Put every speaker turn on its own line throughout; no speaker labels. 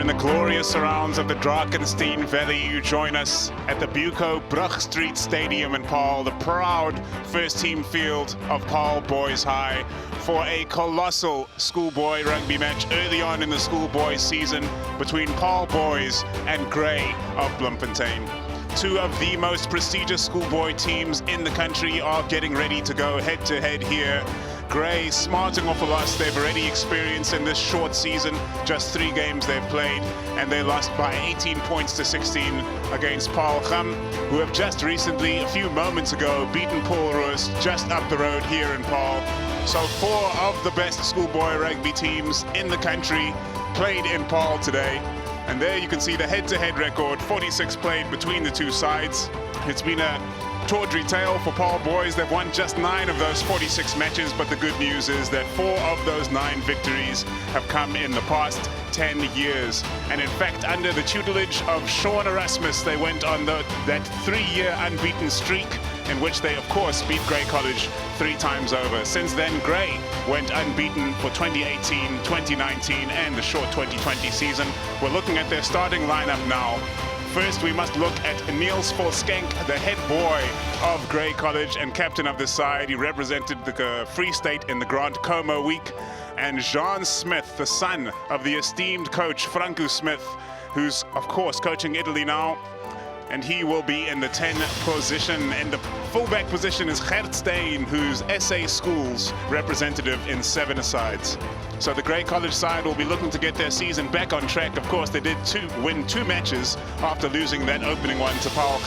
in the glorious surrounds of the Drakenstein Valley, you join us at the Buco Brug Street Stadium in Paarl, the proud first-team field of Paarl Boys High, for a colossal schoolboy rugby match early on in the schoolboy season between Paarl Boys and Grey of Bloemfontein. Two of the most prestigious schoolboy teams in the country are getting ready to go head-to-head here. Grey smarting off a loss they've already experienced in this short season. Just 3 games they've played, and they lost by 18 points to 16 against Paarl, who have just recently, a few moments ago, beaten Roos just up the road here in Paarl. So 4 of the best schoolboy rugby teams in the country played in Paarl today. And there you can see the head-to-head record, 46 played between the two sides. It's been a tawdry tale for Paarl Boys. They've won just 9 of those 46 matches, but the good news is that 4 of those 9 victories have come in the past 10 years. And in fact, under the tutelage of Sean Erasmus, they went on that 3-year unbeaten streak, in which they, of course, beat Grey College 3 times over. Since then, Grey went unbeaten for 2018, 2019, and the short 2020 season. We're looking at their starting lineup now. First, we must look at Niels Volskenk, the head boy of Grey College and captain of the side. He represented the Free State in the Grand Como week. And Jean Smith, the son of the esteemed coach Franco Smith, who's, of course, coaching Italy now. And he will be in the 10 position. And the fullback position is Gert Steen, who's SA Schools representative in 7-a-sides. So the Grey College side will be looking to get their season back on track. Of course, they did win 2 matches after losing that opening one to Paarl,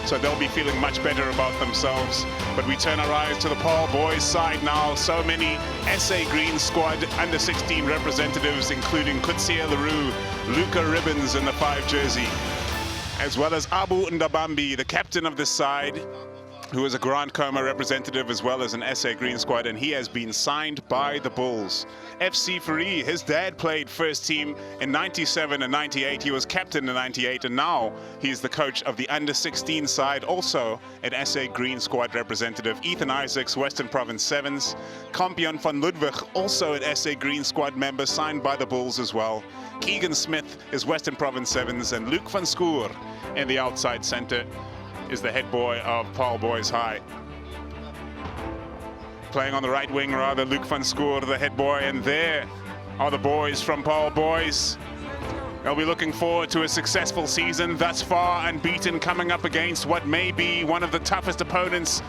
so they'll be feeling much better about themselves. But we turn our eyes to the Paarl Boys side now. So many SA Green squad under 16 representatives, including Kutsia Leroux, Luca Ribbons in the 5 jersey, as well as Abu Ndabambi, the captain of this side, who is a Grand Coma representative as well as an SA Green squad, and he has been signed by the Bulls. FC Fourie, his dad played first team in 97 and 98. He was captain in 98, and now he's the coach of the under 16 side, also an SA Green squad representative. Ethan Isaacs, Western Province Sevens. Kampion van Ludwig, also an SA Green squad member, signed by the Bulls as well. Keegan Smith is Western Province Sevens, and Luke van Schoor in the outside center is the head boy of Paarl Boys High. Playing on the right wing, rather, Luke van Schoor, the head boy, and there are the boys from Paarl Boys. They'll be looking forward to a successful season, thus far unbeaten, coming up against what may be one of the toughest opponents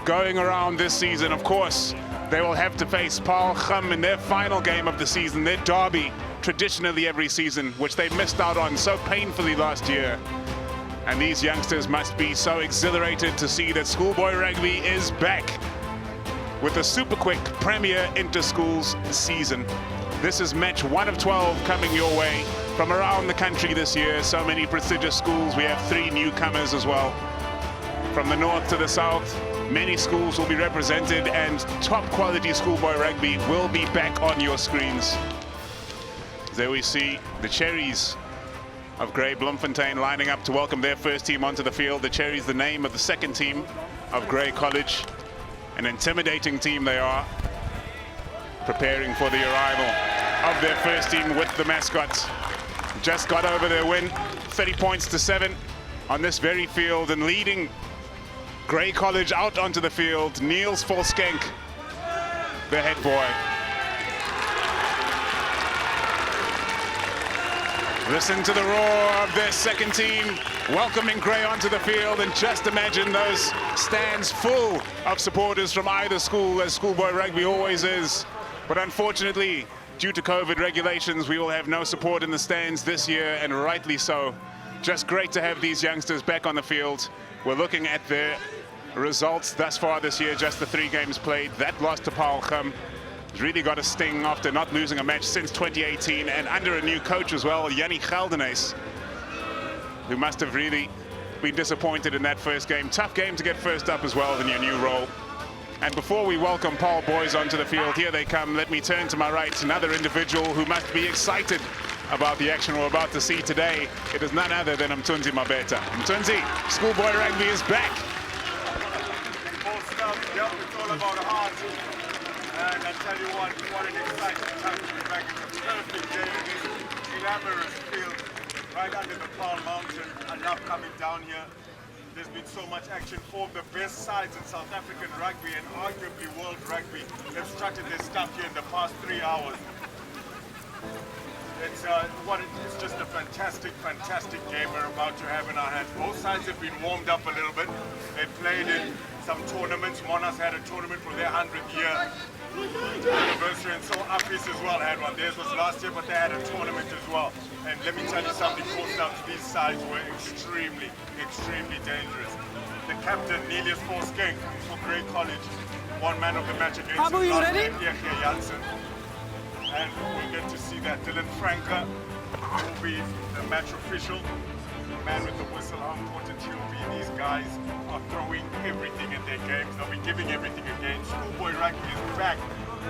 going around this season. Of course, they will have to face Paarl in their final game of the season, their derby, traditionally every season, which they missed out on so painfully last year. And these youngsters must be so exhilarated to see that schoolboy rugby is back with a super quick Premier Interschools season. This is match 1 of 12 coming your way from around the country this year. So many prestigious schools. We have 3 newcomers as well. From the north to the south, many schools will be represented, and top quality schoolboy rugby will be back on your screens. There we see the Cherries of Grey Bloemfontein lining up to welcome their first team onto the field. The Cherries, the name of the second team of Grey College. An intimidating team they are, preparing for the arrival of their first team with the mascots. Just got over their win, 30 points to 7 on this very field, and leading Grey College out onto the field, Niels Volskenk, the head boy. Listen to the roar of their second team welcoming Grey onto the field, and just imagine those stands full of supporters from either school, as schoolboy rugby always is. But unfortunately, due to COVID regulations, we will have no support in the stands this year, and rightly so. Just great to have these youngsters back on the field. We're looking at their results thus far this year, just the 3 games played. That loss to Paarl really got a sting after not losing a match since 2018, and under a new coach as well, Jannie Geldenees, who must have really been disappointed in that first game. Tough game to get first up as well in your new role. And before we welcome Paarl Boys onto the field, here they come. Let me turn to my right, another individual who must be excited about the action we're about to see today. It is none other than Mthunzi Mabeta. Mthunzi, schoolboy rugby is back.
Yep, it's all about the heart. And I tell you what an exciting time to be back. It's a perfect day. glamorous field right under the Paarl Mountain. I love coming down here. There's been so much action. Four of the best sides in South African rugby and arguably world rugby have started their stuff here in the past 3 hours. It's just a fantastic, fantastic game we're about to have in our hands. Both sides have been warmed up a little bit. They played in some tournaments. Mona's had a tournament for their 100th year anniversary, and so Uppies as well had one. Theirs was last year, but they had a tournament as well. And let me tell you something, these sides were extremely, extremely dangerous. The captain, Nelius Forsking for Grey College, won man of the match against
Paarl, you ready?
Janssen. And we'll get to see that. Dylan Franke will be the match official. The man with the whistle, how important he'll be. These guys are throwing everything in their games. They'll be giving everything again. Schoolboy Rugby is back.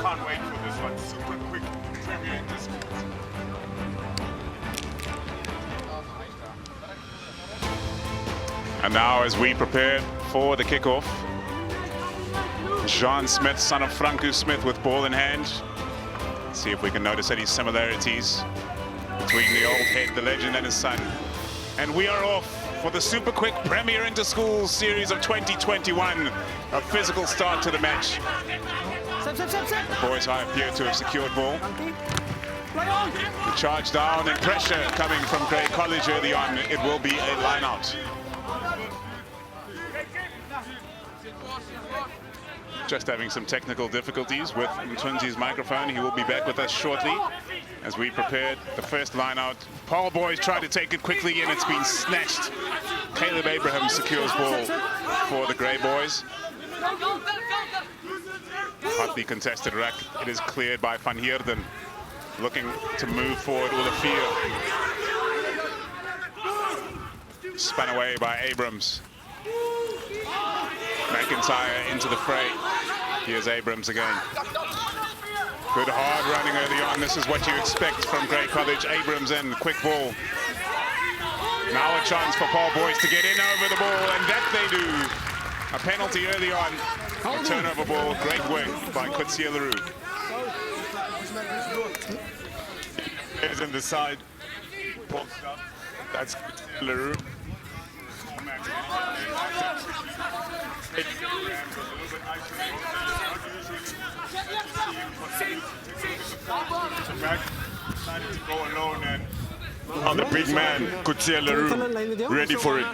Can't wait for this one. Super quick Premier Interschools.
And now as we prepare for the kickoff, Jean Smith, son of Franco Smith, with ball in hand. See if we can notice any similarities between the old head, the legend, and his son. And we are off for the super quick Premier Interschools series of 2021. A physical start to the match. The Boys High appear to have secured ball. The charge down and pressure coming from Grey College early on. It will be a line out. Just having some technical difficulties with Mtunzi's microphone. He will be back with us shortly as we prepared the first line out. Paarl Boys try to take it quickly and it's been snatched. Caleb Abraham secures ball for the Grey Boys. Hotly contested rack. It is cleared by Van Heerden. Looking to move forward with a field. Spun away by Abrams. McIntyre into the fray. Here's Abrams again. Good hard running early on. This is what you expect from Grey College. Abrams in, quick ball. Now a chance for Paarl Boys to get in over the ball, and that they do. A penalty early on. A turnover ball. Great work by Coetzee Leroux. Here's in the side. That's Coetzee Leroux.
Decided to go alone, and on the big man, Coetzee Leroux, ready for it.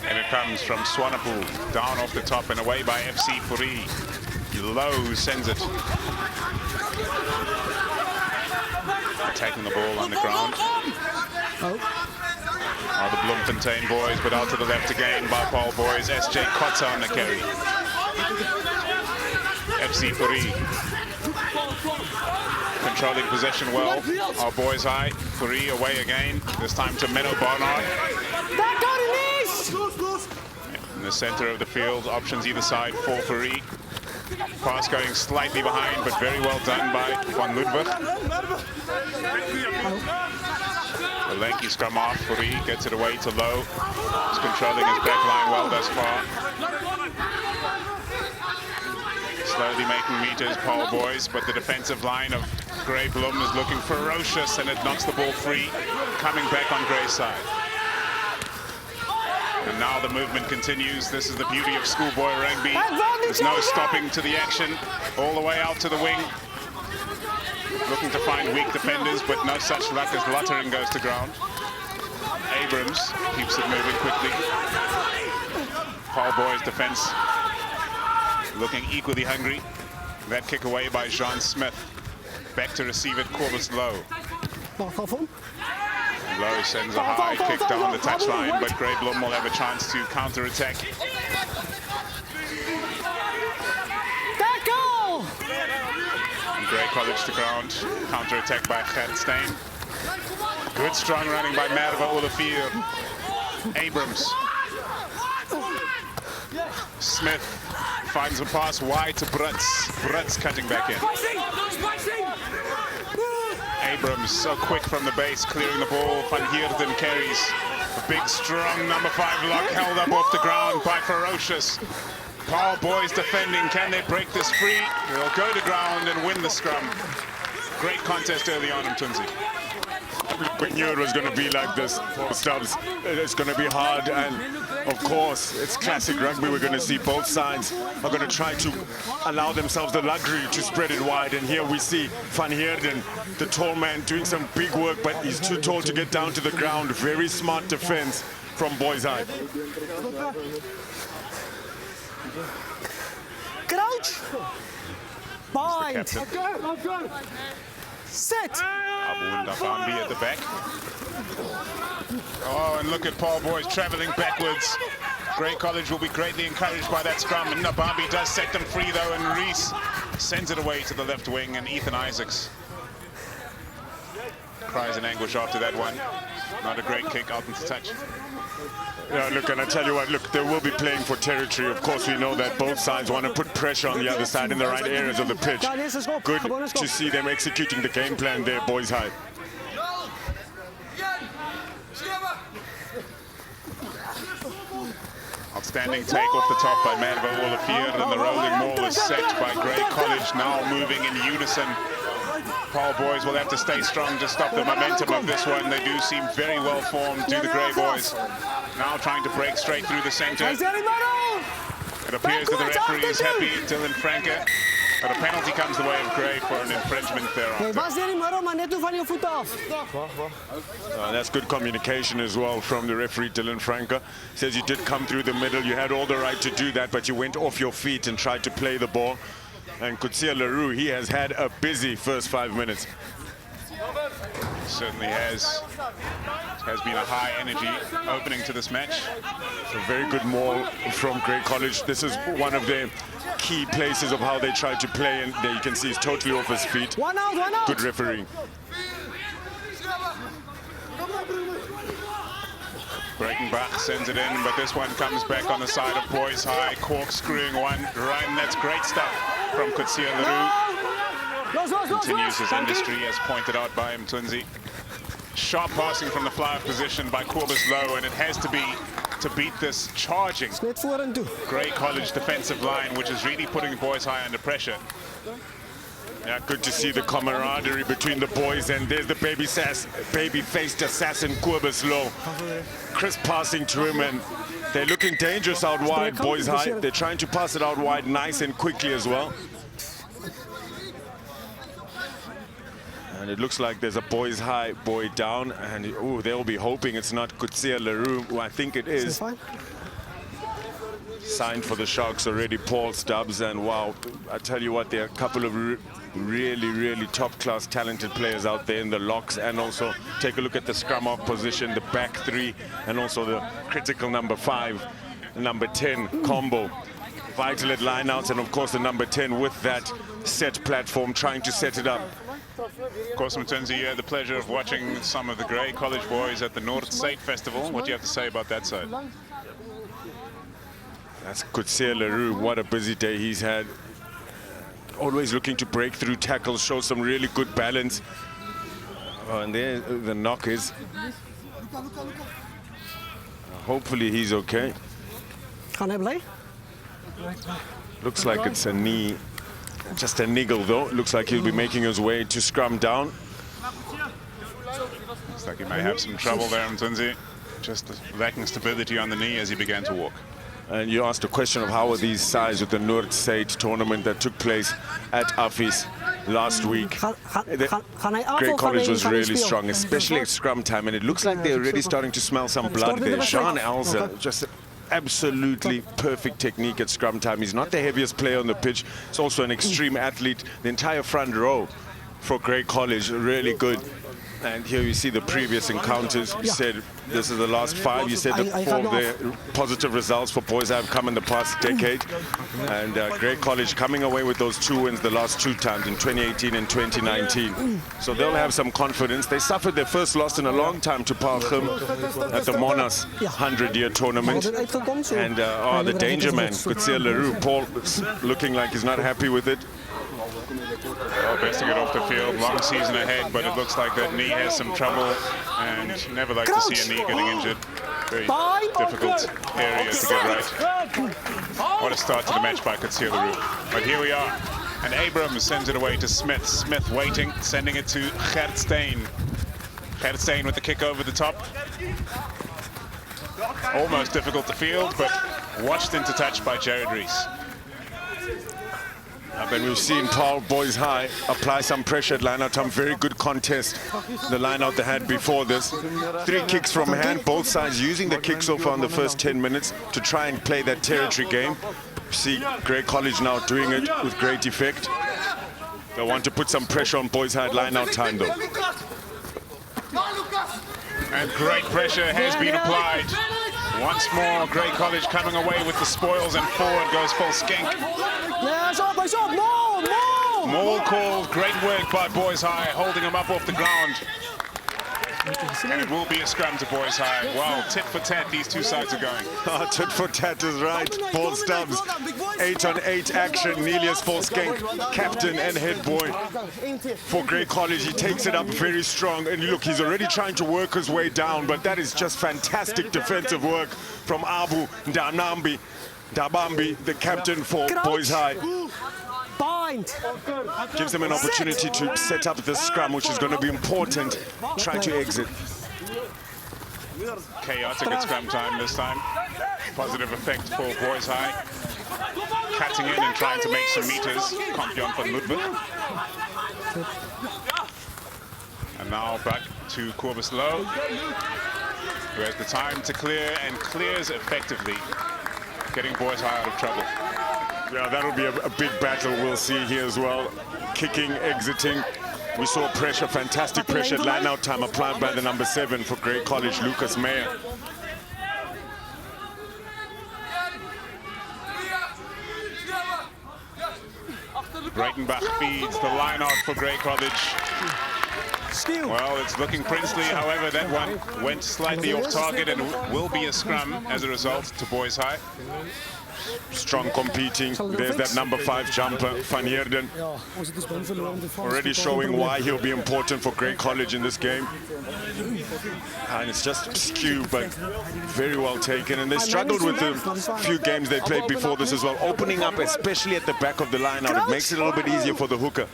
And it comes from Swanepoel, down off the top and away by FC Fourie. Low sends it. Taking the ball on the ground. Are the Bloemfontein boys, but out to the left again by Paarl Boys. SJ Kotza on the carry. FC Fourie controlling possession well. Our Boys High. Fourie away again. This time to Menno Barnard. In the center of the field, options either side for Fourie. Pass going slightly behind, but very well done by Van Ludwig. The lanky scrum off. Fourie gets it away to Low. He's controlling his back line well thus far. Slowly making meters, Paarl Boys, but the defensive line of Grey Bloem is looking ferocious, and it knocks the ball free, coming back on Grey's side. And now the movement continues. This is the beauty of schoolboy rugby. There's no stopping to the action. All the way out to the wing. Looking to find weak defenders, but no such luck as Luttering goes to ground. Abrams keeps it moving quickly. Paarl Boys defense looking equally hungry. That kick away by Jean Smith. Back to receive it, Corbus Low. Low sends a high kick down the touchline, but Grey Bloem will have a chance to counter-attack. And Grey College to ground, counter-attack by Gert Steyn. Good strong running by Merve Olivier. Abrams. Smith finds a pass wide to Brits. Brits cutting back in. Abrams so quick from the base, clearing the ball. Van Heerden carries. Big, strong number 5 lock held up off the ground by Ferocious. Paarl Boys defending. Can they break this free? They'll go to ground and win the scrum. Great contest early on in Twinsie.
We knew it was going to be like this, Stubbs. It's going to be hard, and of course, it's classic rugby. We're going to see both sides are going to try to allow themselves the luxury to spread it wide. And here we see Van Heerden, the tall man, doing some big work, but he's too tall to get down to the ground. Very smart defense from Boys High.
Crouch. Bind. Sit.
Abunda Bambi at the back. Oh, and look at Paarl Boys traveling backwards. Grey College will be greatly encouraged by that scrum. And Nabambi does set them free though, and Rees sends it away to the left wing, and Ethan Isaacs cries in anguish after that one. Not a great kick out into touch.
Yeah, look, and I tell you what, look, they will be playing for territory. Of course, we know that both sides want to put pressure on the other side in the right areas of the pitch. Good to see them executing the game plan there, Boys High.
Outstanding take off the top by Merva Olafier, and the rolling maul is set by Grey College, now moving in unison. Paarl Boys will have to stay strong to stop the momentum of this one. They do seem very well formed, do the Grey Boys. Now trying to break straight through the center. It appears that the referee is happy, Dylan Franke, but a penalty comes the way of Grey for an infringement thereafter.
That's good communication as well from the referee, Dylan Franke. Says you did come through the middle, you had all the right to do that, but you went off your feet and tried to play the ball. And Coetzee Leroux, he has had a busy first 5 minutes.
Certainly has been a high energy opening to this match.
A very good maul from Grey College. This is one of their key places of how they try to play, and there you can see he's totally off his feet.
One out.
Good refereeing.
Breitenbach sends it in, but this one comes back on the side of Boys High, corkscrewing one run. That's great stuff from Coetzee Leroux. Continues his industry, as pointed out by him, Twinsie. Sharp passing from the fly-off position by Cobus Low, and it has to be to beat this charging Grey College defensive line, which is really putting Boys High under pressure.
Yeah, good to see the camaraderie between the boys, and there's the baby-faced assassin, Cobus Low. Crisp passing to him, and they're looking dangerous out wide, Boys High. They're trying to pass it out wide nice and quickly as well. And it looks like there's a Boys High boy down, and they'll be hoping it's not Coetzee Leroux, who I think it is. Signed for the Sharks already, Paul Stubbs, and wow, I tell you what, there are a couple of really top-class talented players out there in the locks, and also take a look at the scrum-off position, the back three, and also the critical number 5, number 10 combo. Vital at lineouts, and of course the number 10 with that set platform, trying to set it up.
Of course, Mtunzi, you had the pleasure of watching some of the Grey College boys at the Noordstate Festival. What do you have to say about that side?
That's Coetzee Leroux. What a busy day he's had. Always looking to break through tackles, show some really good balance. Oh, and there the knock is. Hopefully he's okay.
Can I play?
Looks like it's a knee. Just a niggle though. Looks like he'll be making his way to scrum down.
Looks like he may have some trouble there, Mtunzi. Just lacking stability on the knee as he began to walk.
And you asked a question of how are these sides with the Noordstate tournament that took place at Affis last week. Grey College was really strong, especially at scrum time, and it looks like they're already starting to smell some blood there. Sean Elzer, just absolutely perfect technique at scrum time. He's not the heaviest player on the pitch. He's also an extreme athlete. The entire front row for Grey College, really good. And here you see the previous encounters. You said this is the last 5. You said that 4 of the positive results for boys have come in the past decade. And Grey College coming away with those 2 wins the last 2 times in 2018 and 2019. So they'll have some confidence. They suffered their first loss in a long time to Paarl at the Monas 100-year tournament. And the danger man, Coetzee Leroux, Paul looking like he's not happy with it.
Well, best to get off the field. Long season ahead, but it looks like that knee has some trouble, and you never like to see a knee getting injured. Very difficult area to get right. What a start to the match by Katsiru. But here we are. And Abrams sends it away to Smith. Smith waiting, sending it to Gertstein. Gertstein with the kick over the top. Almost difficult to field, but washed into touch by Jared Rees.
Then we've seen Paarl Boys High apply some pressure at line-out time. Very good contest, the line-out they had before this. 3 kicks from hand, both sides using the kicks so far in the first 10 minutes to try and play that territory game. See Grey College now doing it with great effect. They want to put some pressure on Boys High at line-out time though.
And great pressure has been applied. Once more, Grey College coming away with the spoils, and forward goes full skink. Maul called, great work by Boys High, holding him up off the ground. And it will be a scrum to Boys High. Wow, tit for tat, these two sides are going.
Oh, tit for tat is right. Ball stubs, 8-on-8 action. Nelius Volskenk, captain and head boy for Grey College. He takes it up very strong. And look, he's already trying to work his way down, but that is just fantastic defensive work from Abu Dabambi, the captain for Boys High. Gives them an opportunity to set up the scrum, which is going to be important. Try to exit.
Chaotic at scrum time this time. Positive effect for Boys High. Cutting in and trying to make some meters. Kampion van Ludwig. And now back to Corbus Low, who has the time to clear and clears effectively, getting Boys High out of trouble.
Yeah, that'll be a big battle we'll see here as well. Kicking, exiting. We saw pressure, fantastic pressure at line-out time applied by the number 7 for Grey College, Lucas Meyer.
Breitenbach feeds the line-out for Grey College. Well, it's looking princely. However, that one went slightly off target and will be a scrum as a result to Boys High.
Strong competing. There's that number 5 jumper, Van Heerden. Already showing why he'll be important for Grey College in this game. And it's just skew, but very well taken. And they struggled with the few games they played before this as well. Opening up, especially at the back of the line out, it makes it a little bit easier for the hooker.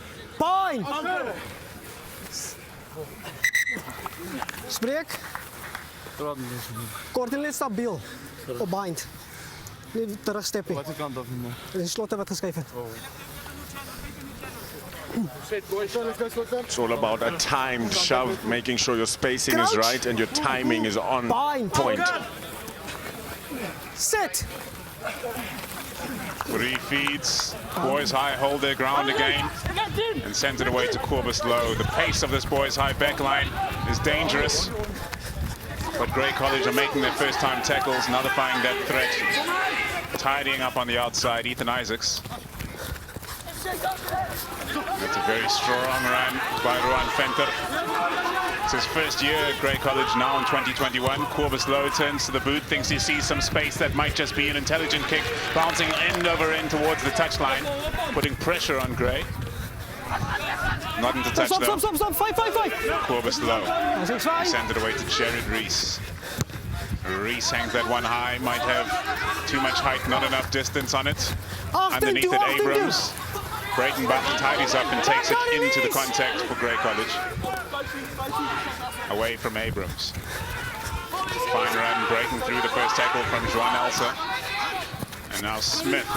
Spreek. Kort en net stabiel. Op bind. Nu terugsteppie. Wat kant af man. Dit is slotte wat geskryf het.
It's all about a timed shove, making sure your spacing is right and your timing is on point.
Sit.
3 feeds. Boys High hold their ground again and sends it away to Corbus Low. The pace of this Boys High backline is dangerous, but Grey College are making their first time tackles, nullifying that threat. Tidying up on the outside, Ethan Isaacs. That's a very strong run by Roan Venter. It's his first year at Grey College now in 2021. Corbus Low turns to the boot, thinks he sees some space that might just be an intelligent kick, bouncing end over end towards the touchline, putting pressure on Grey. Not into touch though.
Stop. 5.
Corbus Low. Send it away to Jared Rees. Rees hangs that one high, might have too much height, not enough distance on it. Underneath it, Abrams. Breitenbach tidies up and takes it into the contact for Grey College. Away from Abrams. Fine run, breaking through the first tackle from Joan Elsa. And now Smith.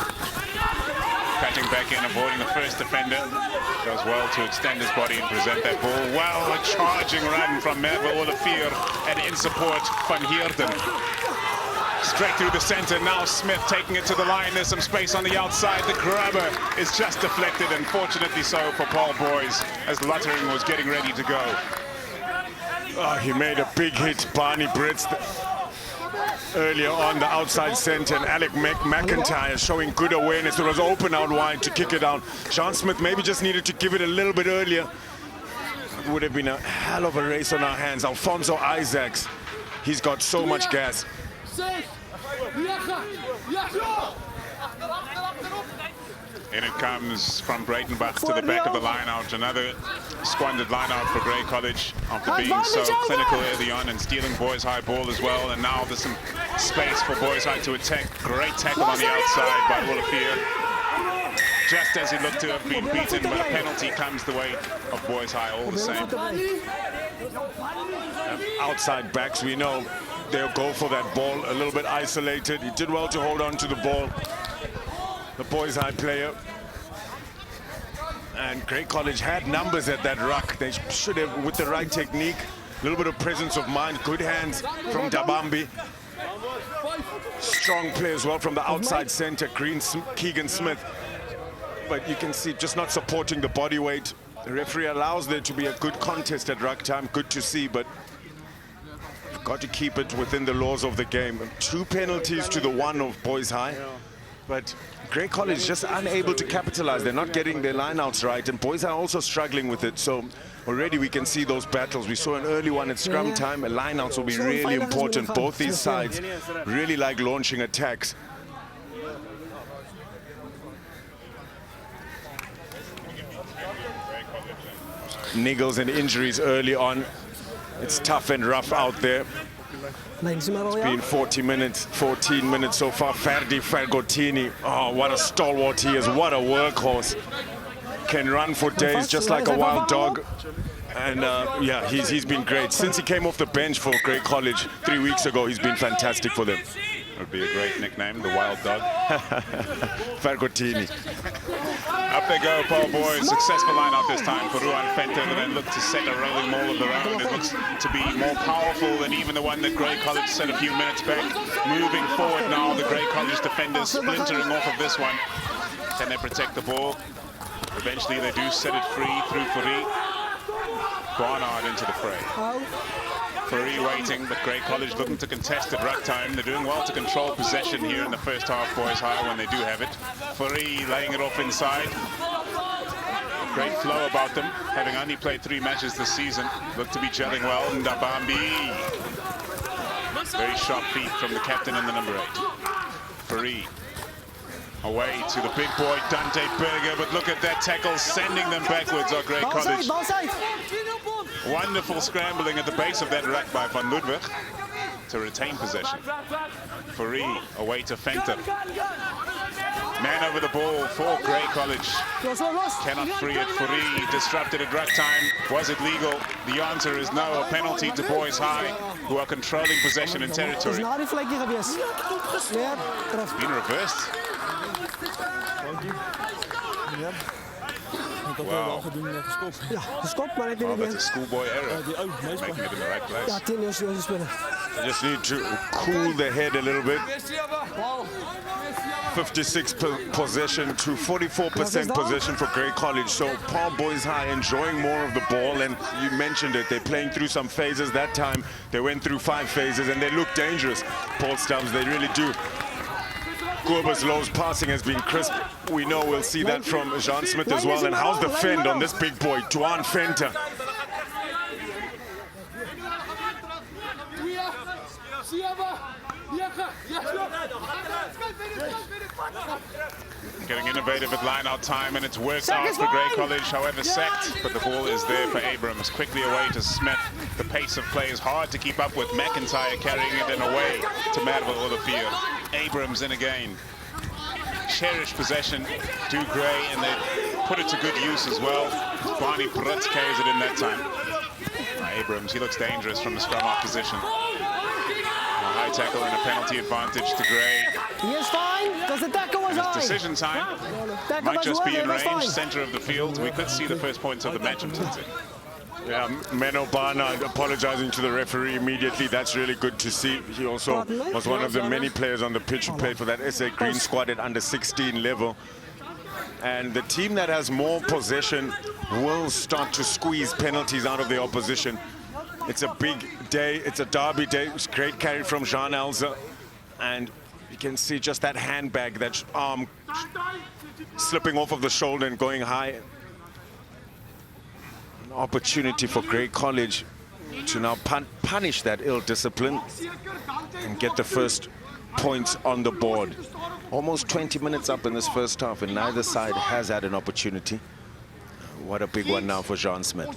Cutting back in, avoiding the first defender. Does well to extend his body and present that ball. Well, a charging run from Merve Olivier and in support Van Heerden. Straight through the center, now Smith taking it to the line. There's some space on the outside. The grabber is just deflected, and fortunately so for Paarl Boys, as Luttering was getting ready to go.
Oh, he made a big hit, Barney Brits, earlier on the outside center, and Alec McIntyre showing good awareness. It was open out wide to kick it down. Sean Smith maybe just needed to give it a little bit earlier. It would have been a hell of a race on our hands. Alfonso Isaacs, he's got so much gas.
In it comes from Breitenbach to the back of the line-out. Another squandered line-out for Grey College after being so clinical early on and stealing Boys High ball as well. And now there's some space for Boys High to attack. Great tackle on the outside by Wolfeer. Just as he looked to have been beaten, but a penalty comes the way of Boys High all the same.
Outside backs, we know they'll go for that ball a little bit isolated. He did well to hold on to the ball. The Boys High player. And Grey College had numbers at that ruck. They should have, with the right technique, a little bit of presence of mind, good hands from Dabambi. Strong play as well from the outside center, Keegan Smith. But you can see just not supporting the body weight. The referee allows there to be a good contest at ruck time, good to see, but you've got to keep it within the laws of the game. 2 penalties to the 1 of Boys High. But Grey College just unable to capitalize. They're not getting their lineouts right, and Boys are also struggling with it. So already we can see those battles. We saw an early one at scrum time. Lineouts will be really important. Both these sides really like launching attacks. Niggles and injuries early on. It's tough and rough out there. It's been 14 minutes so far. Ferdi Fergottini, oh, what a stalwart he is, what a workhorse. Can run for days just like a wild dog. And yeah, he's been great. Since he came off the bench for Grey College 3 weeks ago, he's been fantastic for them.
Would be a great nickname, the wild dog.
Fergottini.
Up they go, Paarl Boys. Successful line-out this time for Ruan Venter, and then look to set a rolling maul of their own. It looks to be more powerful than even the one that Grey College set a few minutes back. Moving forward now, the Grey College defenders splintering off of this one. Can they protect the ball? Eventually they do set it free through Fourie. Barnard into the fray. Fourie waiting, but Grey College looking to contest at ruck time. They're doing well to control possession here in the first half, Boys High, when they do have it. Fourie laying it off inside. Great flow about them, having only played 3 matches this season. Look to be gelling well. Ndabambi. Very sharp feet from the captain and the number 8. Fourie. Away to the big boy, Dante Berger, but look at that tackle, sending them backwards are Grey College. Wonderful scrambling at the base of that ruck by Van Ludwig to retain possession. Fourie away to Venter. Man over the ball for Grey College. Cannot free it. Fourie disrupted at ruck time. Was it legal? The answer is no. A penalty to Boys High, who are controlling possession and territory. It's been reversed. Wow. Oh, that's a schoolboy error. Making it in the right place.
They just need to cool the head a little bit. 56 possession to 44% possession for Grey College. So Paarl Boys High enjoying more of the ball, and you mentioned it, they're playing through some phases. That time they went through 5 phases and they look dangerous. Paul Stubbs, they really do. Goeberslow's passing has been crisp. We know we'll see that from Jean Smith as well. And how's the fend on this big boy, Duan Venter?
Getting innovative at line-out time, and it's worked out for Grey College. However, sacked, but the ball is there for Abrams. Quickly away to Smith. The pace of play is hard to keep up with. McIntyre carrying it and away to Madwell of the field. Abrams in again. Cherish possession, do Grey, and they put it to good use as well. Barney Brutz carries it in that time. Abrams, he looks dangerous from the scrum off position. A high tackle and a penalty advantage to Grey.
He is fine. Does the tackle was
It's decision time. Might just be in range, center of the field. We could see the first points of the match.
Yeah, Menno Barnard apologizing to the referee immediately. That's really good to see. He also was one of the many players on the pitch who played for that SA Green squad at under 16 level. And the team that has more possession will start to squeeze penalties out of the opposition. It's a big day. It's a derby day. It's great carry from Jean Elze. And you can see just that handbag, that arm slipping off of the shoulder and going high. An opportunity for Grey College to now punish that ill discipline and get the first points on the board. Almost 20 minutes up in this first half, and neither side has had an opportunity. What a big one now for John Smith.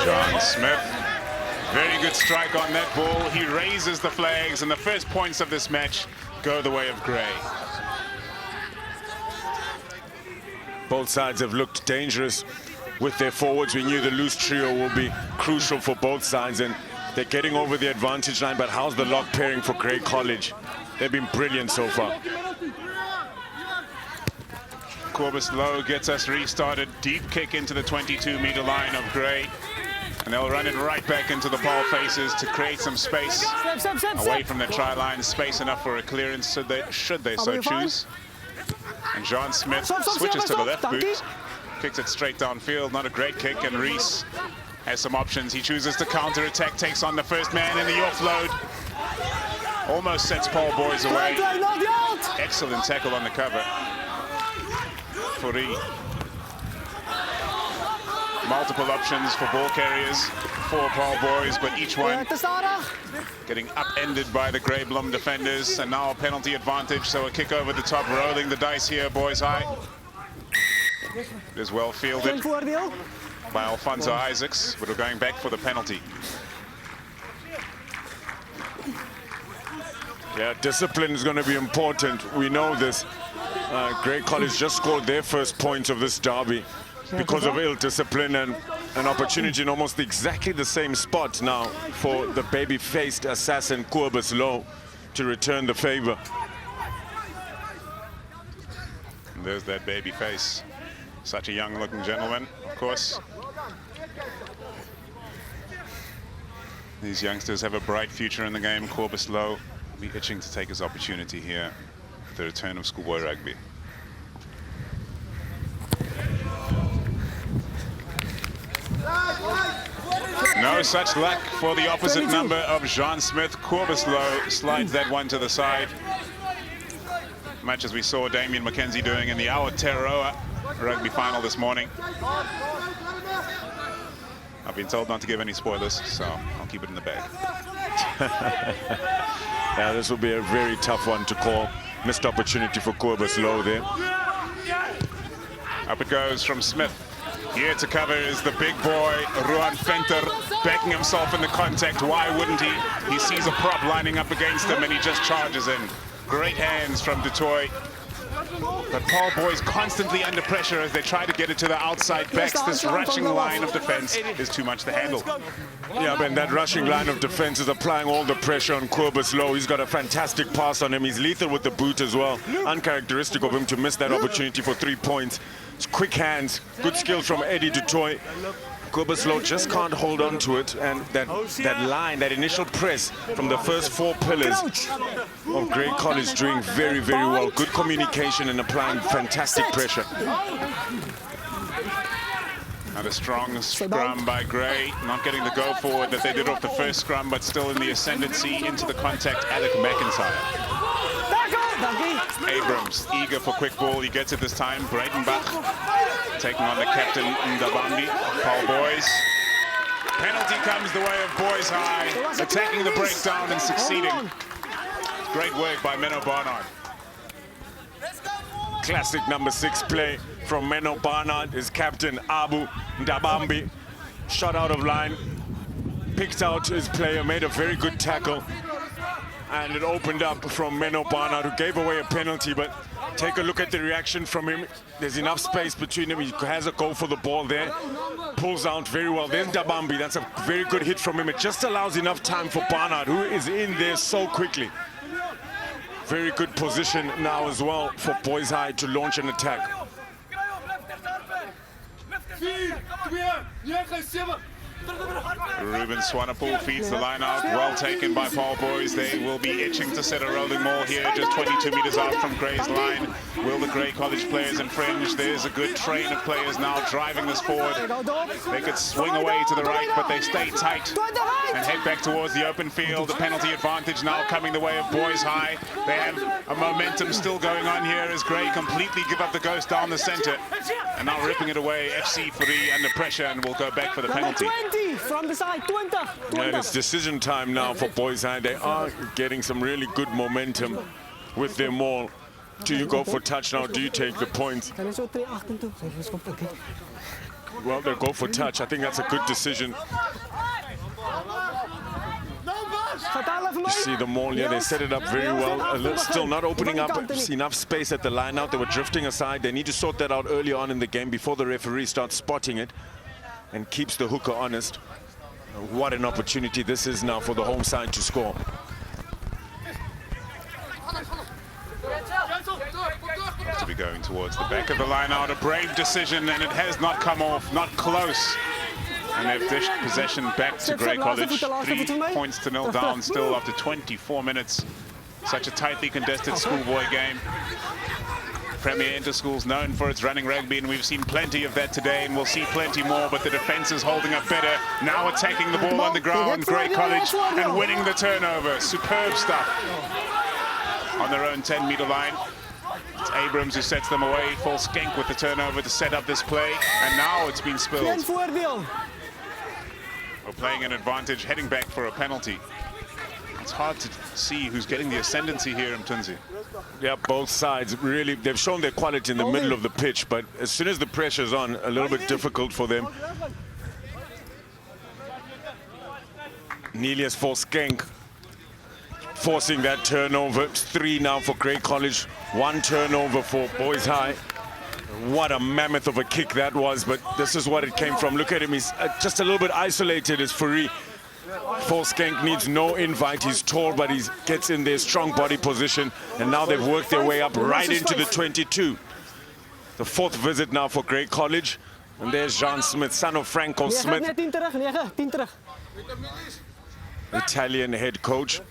John Smith, very good strike on that ball. He raises the flags, and the first points of this match go the way of Gray.
Both sides have looked dangerous with their forwards. We knew the loose trio will be crucial for both sides, and they're getting over the advantage line. But how's the lock pairing for Grey College? They've been brilliant so far.
Corbus Low gets us restarted. Deep kick into the 22-meter line of Gray. And they'll run it right back into the Paarl faces to create some space away from the try line. Space enough for a clearance should they so choose. And John Smith switches to the left boot. Kicks it straight downfield. Not a great kick. And Rees has some options. He chooses to counter-attack. Takes on the first man in the offload. Almost sets Paarl Boys away. Excellent tackle on the cover. Fourie. Multiple options for ball carriers for Paarl Boys, but each one getting upended by the Grey Blom defenders. And now a penalty advantage, so a kick over the top, rolling the dice here, Boys High. It is well fielded by Alfonso Isaacs, but we're going back for the penalty.
Yeah, discipline is going to be important. We know this. Grey College just scored their first points of this derby because of ill discipline, and an opportunity in almost exactly the same spot now for the baby-faced assassin Corbus Low to return the favor.
And there's that baby face. Such a young-looking gentleman, of course. These youngsters have a bright future in the game. Corbus Low will be itching to take his opportunity here at the return of schoolboy rugby. No such luck for the opposite number of John Smith. Corbus Low slides that one to the side. Much as we saw Damien McKenzie doing in the Aotearoa rugby final this morning. I've been told not to give any spoilers, so I'll keep it in the bag.
Yeah, this will be a very tough one to call. Missed opportunity for Corbus Low there.
Up it goes from Smith. Here to cover is the big boy, Ruan Venter, backing himself in the contact. Why wouldn't he? He sees a prop lining up against him, and he just charges in. Great hands from Du Toit. But Paarl Boys constantly under pressure as they try to get it to the outside backs. This rushing line of defense is too much to handle.
Yeah, Ben, that rushing line of defense is applying all the pressure on Corbus Low. He's got a fantastic pass on him. He's lethal with the boot as well. Uncharacteristic of him to miss that opportunity for 3 points. It's quick hands, good skills from Eddie Du Toit. Corbus Low just can't hold on to it, and that line, that initial press from the first 4 pillars of Grey College doing very, very well. Good communication and applying fantastic pressure.
And a strong scrum by Gray, not getting the go forward that they did off the first scrum, but still in the ascendancy into the contact, Alec McIntyre. Abrams, eager for quick ball, he gets it this time. Breitenbach taking on the captain, Ndabambi, Paarl Boys. Penalty comes the way of Boys High, attacking the breakdown and succeeding. Great work by Menno Barnard.
Classic number 6 play from Menno Barnard, his captain, Abu Ndabambi. Shot out of line, picked out his player, made a very good tackle. And it opened up from Menno Barnard, who gave away a penalty, but take a look at the reaction from him. There's enough space between them. He has a go for the ball there. Pulls out very well. There's Ndabambi. That's a very good hit from him. It just allows enough time for Barnard, who is in there so quickly. Very good position now as well for Boys High to launch an attack.
Ruben Swanepoel feeds the line out. Well taken by Paarl Boys. They will be itching to set a rolling maul here, just 22 meters out from Grey's line. Will the Grey College players infringe? There's a good train of players now driving this forward. They could swing away to the right, but they stay tight and head back towards the open field. The penalty advantage now coming the way of Boys High. They have a momentum still going on here as Grey completely give up the ghost down the center. And now ripping it away, FC Fourie under pressure and will go back for the penalty.
20 from the side, 20.
And it's decision time now for Boys High. They are getting some really good momentum with their maul. Do you go for touch now? Do you take the points? Well, they go for touch. I think that's a good decision. You see the maul here, they set it up very well. Still not opening up enough space at the line out. They were drifting aside. They need to sort that out early on in the game before the referee starts spotting it and keeps the hooker honest. What an opportunity this is now for the home side to score.
To be going towards the back of the line out, a brave decision, and it has not come off, not close. And they've dished possession back to Grey College. 3 points to 0 down still after 24 minutes. Such a tightly contested schoolboy game. Premier Interschools known for its running rugby, and we've seen plenty of that today, and we'll see plenty more, but the defense is holding up better. Now attacking the ball on the ground, Grey College, and winning the turnover. Superb stuff. On their own 10-meter line. It's Abrams who sets them away. False Skank with the turnover to set up this play, and now it's been spilled. We're playing an advantage, heading back for a penalty. It's hard to see who's getting the ascendancy here in Mtunzi.
Yeah, both sides really, they've shown their quality in the middle of the pitch, but as soon as the pressure's on, a little bit difficult for them. Nelius for Skank, forcing that turnover. It's 3 now for Grey College, 1 turnover for Boys High. What a mammoth of a kick that was, but this is what it came from. Look at him, he's just a little bit isolated as Fourie. Skank needs no invite. He's tall, but he gets in their strong body position. And now they've worked their way up right into the 22. The 4th visit now for Grey College. And there's Jean Smith, son of Franco Smith, Italian head coach.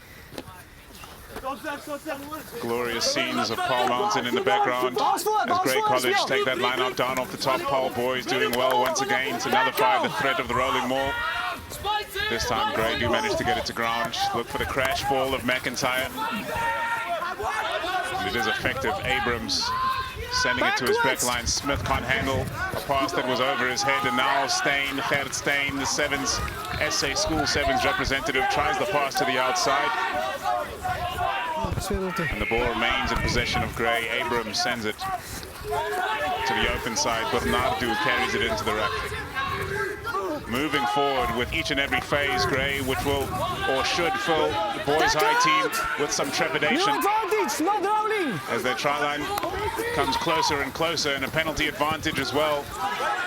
Glorious scenes of Paarl Mountain in the background as Grey College take that line-up down off the top. Paarl Boys doing well once again to nullify the threat of the rolling maul. This time Grey do manage to get it to ground. Look for the crash ball of McIntyre. And it is effective. Abrams sending it to his back line. Smith can't handle a pass that was over his head, and now Gert Steyn, the Sevens, SA School Sevens representative, tries the pass to the outside. And the ball remains in possession of Grey. Abrams sends it to the open side. Bernardo carries it into the ruck. Moving forward with each and every phase, Grey, which will or should fill the Boys High team with some trepidation as their try line comes closer and closer, and a penalty advantage as well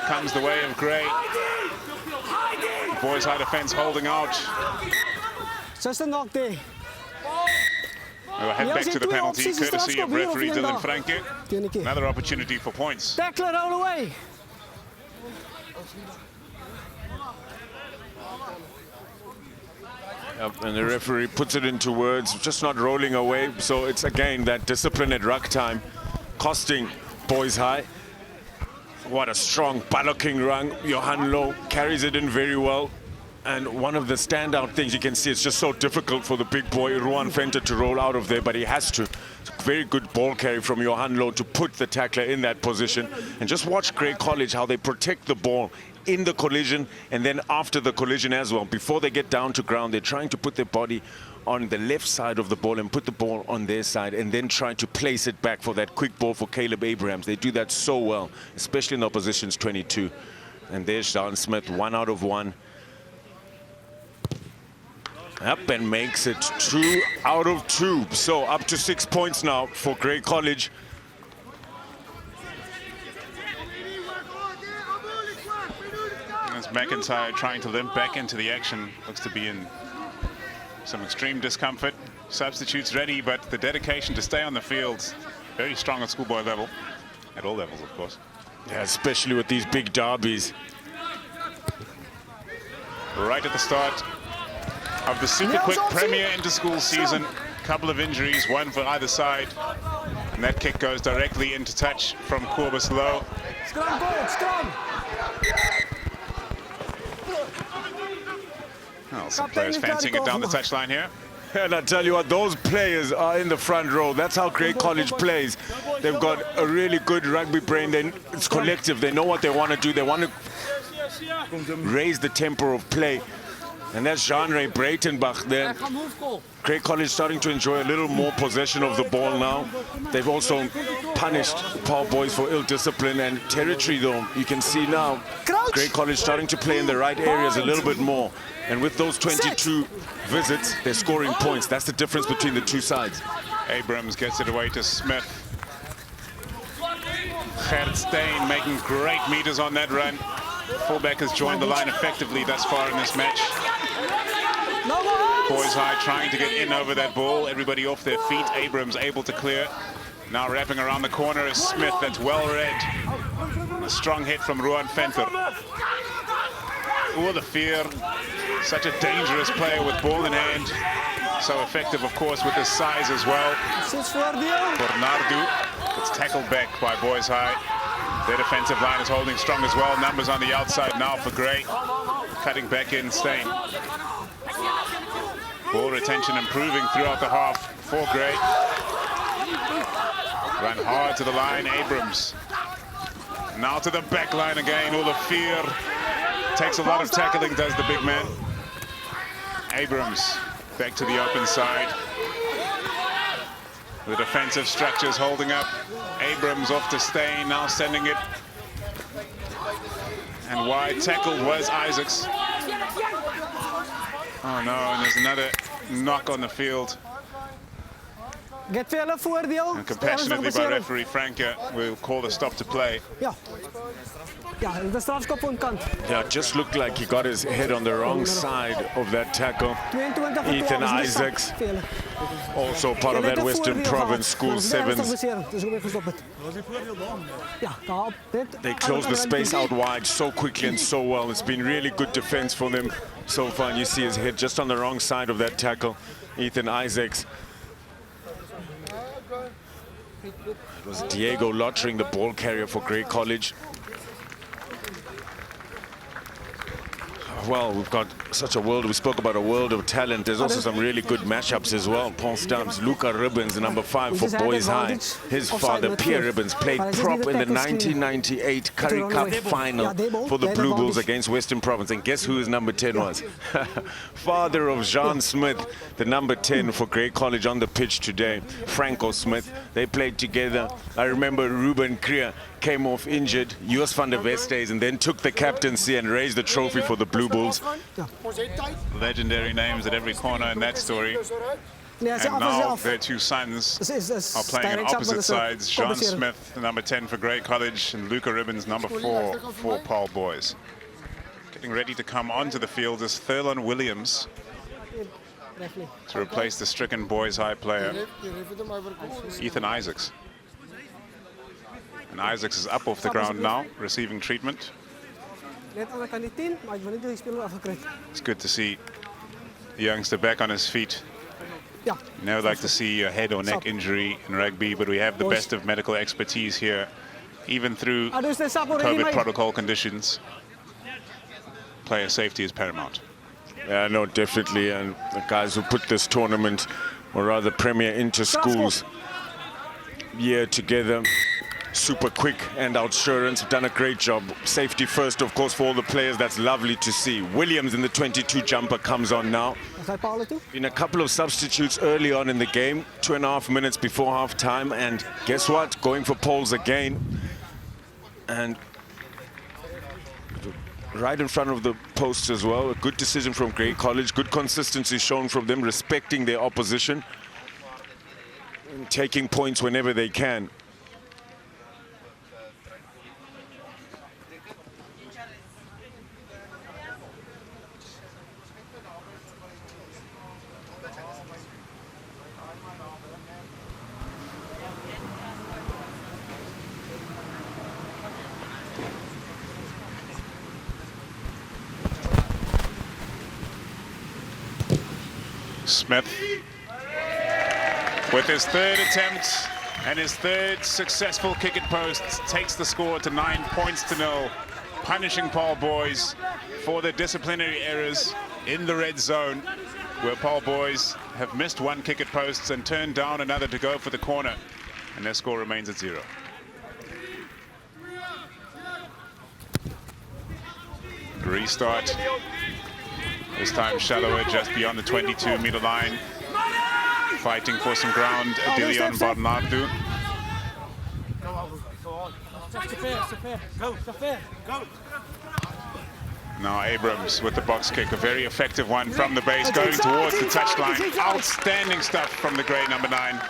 comes the way of Grey. The Boys High defense holding out.
Just a knock there.
We'll head back to the penalty, courtesy of referee Dylan Franke. Another opportunity for points.
Tackler all the way.
And the referee puts it into words, just not rolling away. So it's again that discipline at ruck time, costing Boys High. What a strong bullocking run. Johan Low carries it in very well. And one of the standout things you can see, it's just so difficult for the big boy, Ruan Venter, to roll out of there, but he has to. It's a very good ball carry from Johan Low to put the tackler in that position. And just watch Grey College, how they protect the ball in the collision and then after the collision as well. Before they get down to ground, they're trying to put their body on the left side of the ball and put the ball on their side and then try to place it back for that quick ball for Caleb Abrahams. They do that so well, especially in the opposition's 22. And there's Sean Smith, 1 out of 1. Up and makes it 2 out of 2. So up to 6 points now for Grey College.
As McIntyre trying to limp back into the action, looks to be in some extreme discomfort. Substitutes ready, but the dedication to stay on the field, very strong at schoolboy level, at all levels, of course.
Yeah, especially with these big derbies.
right at the start of the super quick Premier Interschools season. Couple of injuries, one for either side. And that kick goes directly into touch from Corbus Low.
Scrum, coach, scrum.
Well, some players fancying it down the touchline here.
And I tell you what, those players are in the front row. That's how Grey College plays. They've got a really good rugby brain. It's collective. They know what they want to do. They want to raise the tempo of play. And that's Jean-Ray Breitenbach there. Grey College starting to enjoy a little more possession of the ball now. They've also punished Paarl Boys for ill discipline and territory, though. You can see now Grey College starting to play in the right areas a little bit more. And with those 22 visits, they're scoring points. That's the difference between the two sides.
Abrams gets it away to Smith. Gert Steen making great meters on that run. Fullback has joined the line effectively thus far in this match. Boys High trying to get in over that ball. Everybody off their feet. Abrams able to clear. Now wrapping around the corner is Smith. That's well read. A strong hit from Ruan Venter. Oh, the fear. Such a dangerous player with ball in hand. So effective, of course, with his size as well. Bernardo gets tackled back by Boys High. Their defensive line is holding strong as well. Numbers on the outside now for Grey. Cutting back in Stain. Ball retention improving throughout the half for Grey. Run hard to the line, Abrams. Now to the back line again, all the fear. Takes a lot of tackling, does the big man. Abrams back to the open side. The defensive structures holding up. Abrams off to Stain, now sending it. And wide tackled was Isaacs. Oh no, and there's another knock on the field. And compassionately by referee Franke will call the stop to play.
Yeah,
it just looked like he got his head on the wrong side of that tackle. Ethan Isaacs, also part of that Western Province School 7s. They close the space out wide so quickly and so well. It's been really good defense for them so far. And you see his head just on the wrong side of that tackle. Ethan Isaacs. It was Diego Lottering, the ball carrier for Grey College. Well, we've got such a world. We spoke about a world of talent. There's also some really good matchups as well. Paul Stamps, Luca Ribbons, number 5 for Boys High. His father, Pierre Ribbons, played prop in the 1998 Currie Cup final for the Blue Bulls against Western Province. And guess who his number 10 was? Father of Jean Smith, the number 10 for Grey College on the pitch today. Franco Smith. They played together. I remember Ruben Krier came off injured, Joos van der Westhuys, and then took the captaincy and raised the trophy for the Blue Bulls.
Legendary names at every corner in that story. And now their two sons are playing on opposite sides. Jean Smith, number 10 for Grey College, and Luca Ribbons, number 4 for Paarl Boys. Getting ready to come onto the field is Thurlon Williams to replace the stricken Boys High player, Ethan Isaacs. And Isaacs is up off the ground now, receiving treatment. It's good to see the youngster back on his feet. You never like to see a head or neck injury in rugby, but we have the best of medical expertise here, even through COVID protocol conditions. Player safety is paramount.
Yeah, no, definitely. And the guys who put this tournament, or rather Premier Interschools year together, super quick and outsurance, have done a great job. Safety first, of course, for all the players. That's lovely to see. Williams in the 22 jumper comes on now. In a couple of substitutes early on in the game, 2.5 minutes before half time, and guess what? Going for poles again. And right in front of the posts as well. A good decision from Grey College. Good consistency shown from them, respecting their opposition and taking points whenever they can.
Smith with his third attempt and his third successful kick at post takes the score to 9 points to 0, punishing Paarl Boys for their disciplinary errors in the red zone, where Paarl Boys have missed one kick at posts and turned down another to go for the corner, and their score remains at 0. Restart. This time shallower, just beyond the 22-meter line. Fighting for some ground, Adilion Barnardo. Now Abrams with the box kick, a very effective one from the base, going towards the touchline. Outstanding stuff from the grey number 9.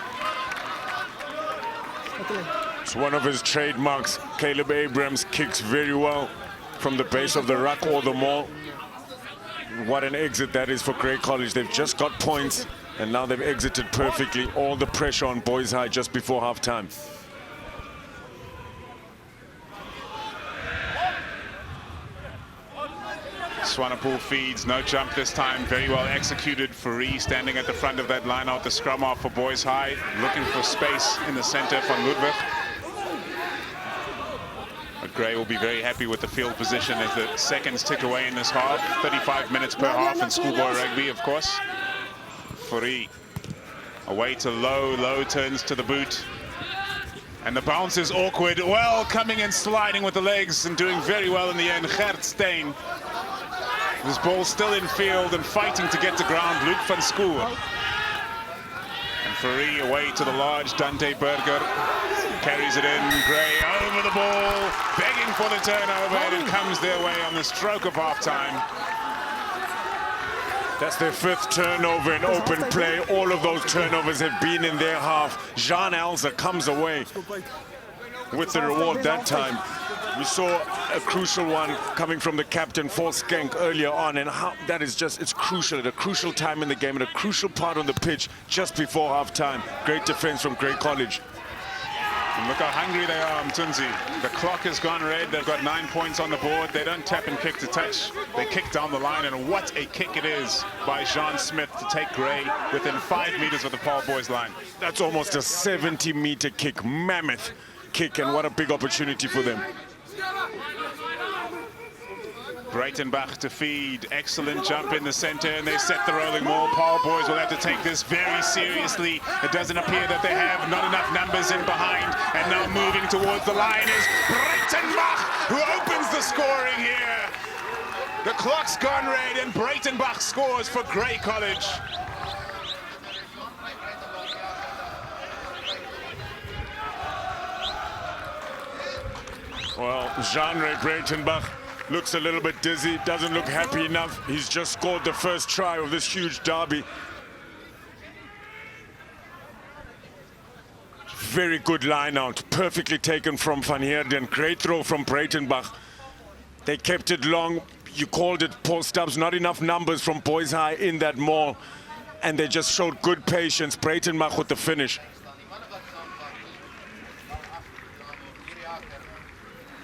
It's one of his trademarks. Caleb Abrams kicks very well from the base of the ruck or the maul. What an exit that is for Grey College. They've just got points, and now they've exited perfectly. All the pressure on Boys High just before halftime.
Swanepoel feeds, no jump this time, very well executed. Fourie standing at the front of that line out, the scrum off for Boys High, looking for space in the center from Ludwig. But Gray will be very happy with the field position as the seconds tick away in this half. 35 minutes per half in schoolboy rugby, of course. Fourie away to Low turns to the boot. And the bounce is awkward. Well, coming and sliding with the legs and doing very well in the end. Gert Steen. This ball still in field and fighting to get to ground. Luke van Schoor. And Fourie away to the large Dante Berger. Carries it in. Gray over the ball, begging for the turnover, and it comes their way on the stroke of halftime.
That's their 5th turnover in open play. All of those turnovers have been in their half. Jean Elzer comes away with the reward that time. We saw a crucial one coming from the captain, Forskenk, earlier on, and how that is just, it's crucial at a crucial time in the game, at a crucial part on the pitch just before halftime. Great defense from Grey College.
And look how hungry they are, Mtunzi. The clock has gone red. They've got 9 points on the board. They don't tap and kick to touch. They kick down the line, and what a kick it is by Jean Smith to take Gray within 5 meters of the Paarl Boys line.
That's almost a 70-meter kick, mammoth kick, and what a big opportunity for them.
Breitenbach to feed, excellent jump in the center, and they set the rolling maul. Paarl Boys will have to take this very seriously. It doesn't appear that they have not enough numbers in behind, and now moving towards the line is Breitenbach, who opens the scoring here. The clock's gone red, and Breitenbach scores for Grey College.
Well, Jean-Ray Breitenbach looks a little bit dizzy, doesn't look happy enough. He's just scored the first try of this huge derby. Very good line out, perfectly taken from Van Heerden. Great throw from Breitenbach. They kept it long. You called it, Paul Stubbs, not enough numbers from Boys High in that maul, and they just showed good patience. Breitenbach with the finish.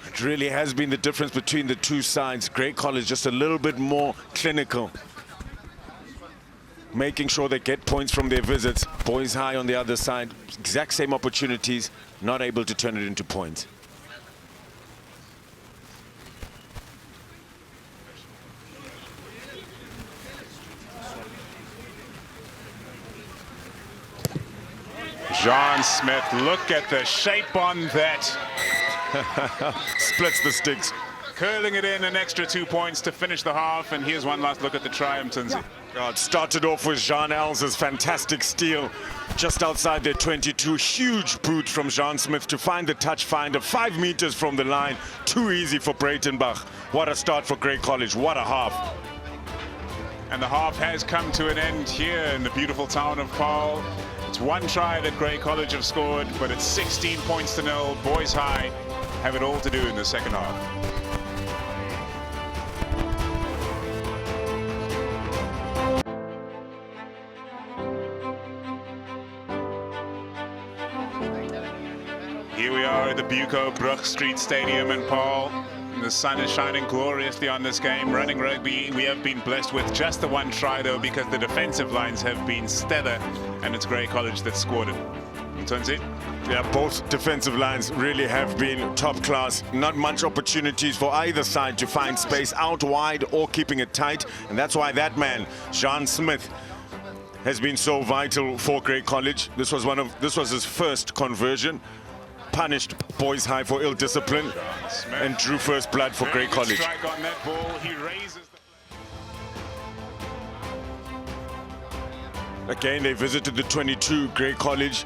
It really has been the difference between the two sides. Grey College just a little bit more clinical, making sure they get points from their visits. Boys High on the other side, exact same opportunities, not able to turn it into points.
Jean Smith, look at the shape on that.
Splits the sticks.
Curling it in, an extra 2 points to finish the half, and here's one last look at the try, Mtunzi.
It started off with Jean Elzer's fantastic steal just outside their 22. Huge boot from Jean Smith to find the touch finder 5 meters from the line. Too easy for Breitenbach. What a start for Grey College. What a half.
And the half has come to an end here in the beautiful town of Paarl. It's one try that Grey College have scored, but it's 16 points to 0. Boys High have it all to do in the second half. Here we are at the Buco Brug Street Stadium in Paarl. The sun is shining gloriously on this game. Running rugby, we have been blessed with just the one try, though, because the defensive lines have been stellar, and it's Grey College that scored it. Mtunzi?
Yeah, both defensive lines really have been top class. Not much opportunities for either side to find space out wide or keeping it tight. And that's why that man, Jean Smith, has been so vital for Grey College. This was his first conversion. Punished Boys High for ill discipline and drew first blood for Grey College.
Strike on that ball. He raises the...
Again, they visited the 22. Grey College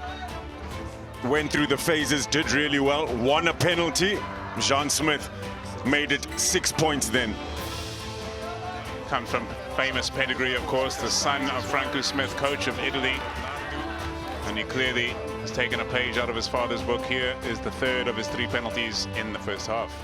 went through the phases, did really well, won a penalty. Jean Smith made it 6 points then.
Comes from famous pedigree, of course, the son of Franco Smith, coach of Italy. And he clearly has taken a page out of his father's book. Here is the third of his 3 penalties in the first half.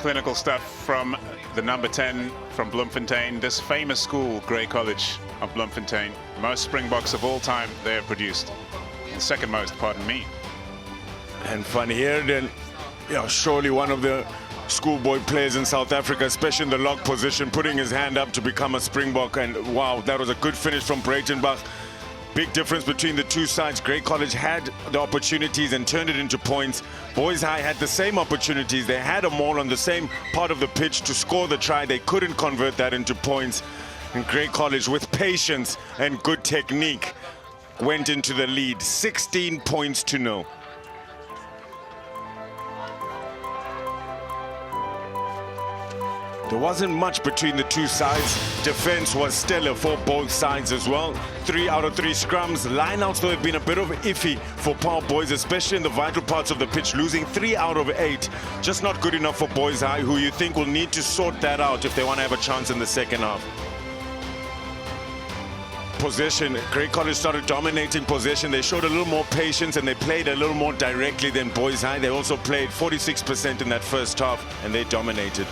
Clinical stuff from the number 10 from Bloemfontein, this famous school, Grey College of Bloemfontein. Most Springboks of all time they have produced. The second most, pardon me.
And Van Heerden, surely one of the schoolboy players in South Africa, especially in the lock position, putting his hand up to become a Springbok. And wow, that was a good finish from Breitenbach. Big difference between the two sides. Grey College had the opportunities and turned it into points. Boys High had the same opportunities. They had them all on the same part of the pitch to score the try. They couldn't convert that into points. And Grey College, with patience and good technique, went into the lead, 16 points to 0. There wasn't much between the two sides. Defense was stellar for both sides as well. 3 out of 3 scrums. Lineouts, though, have been a bit of iffy for Paarl Boys, especially in the vital parts of the pitch, losing 3 out of 8. Just not good enough for Boys High, who you think will need to sort that out if they want to have a chance in the second half. Possession, Grey College started dominating possession. They showed a little more patience and they played a little more directly than Boys High. They also played 46% in that first half and they dominated.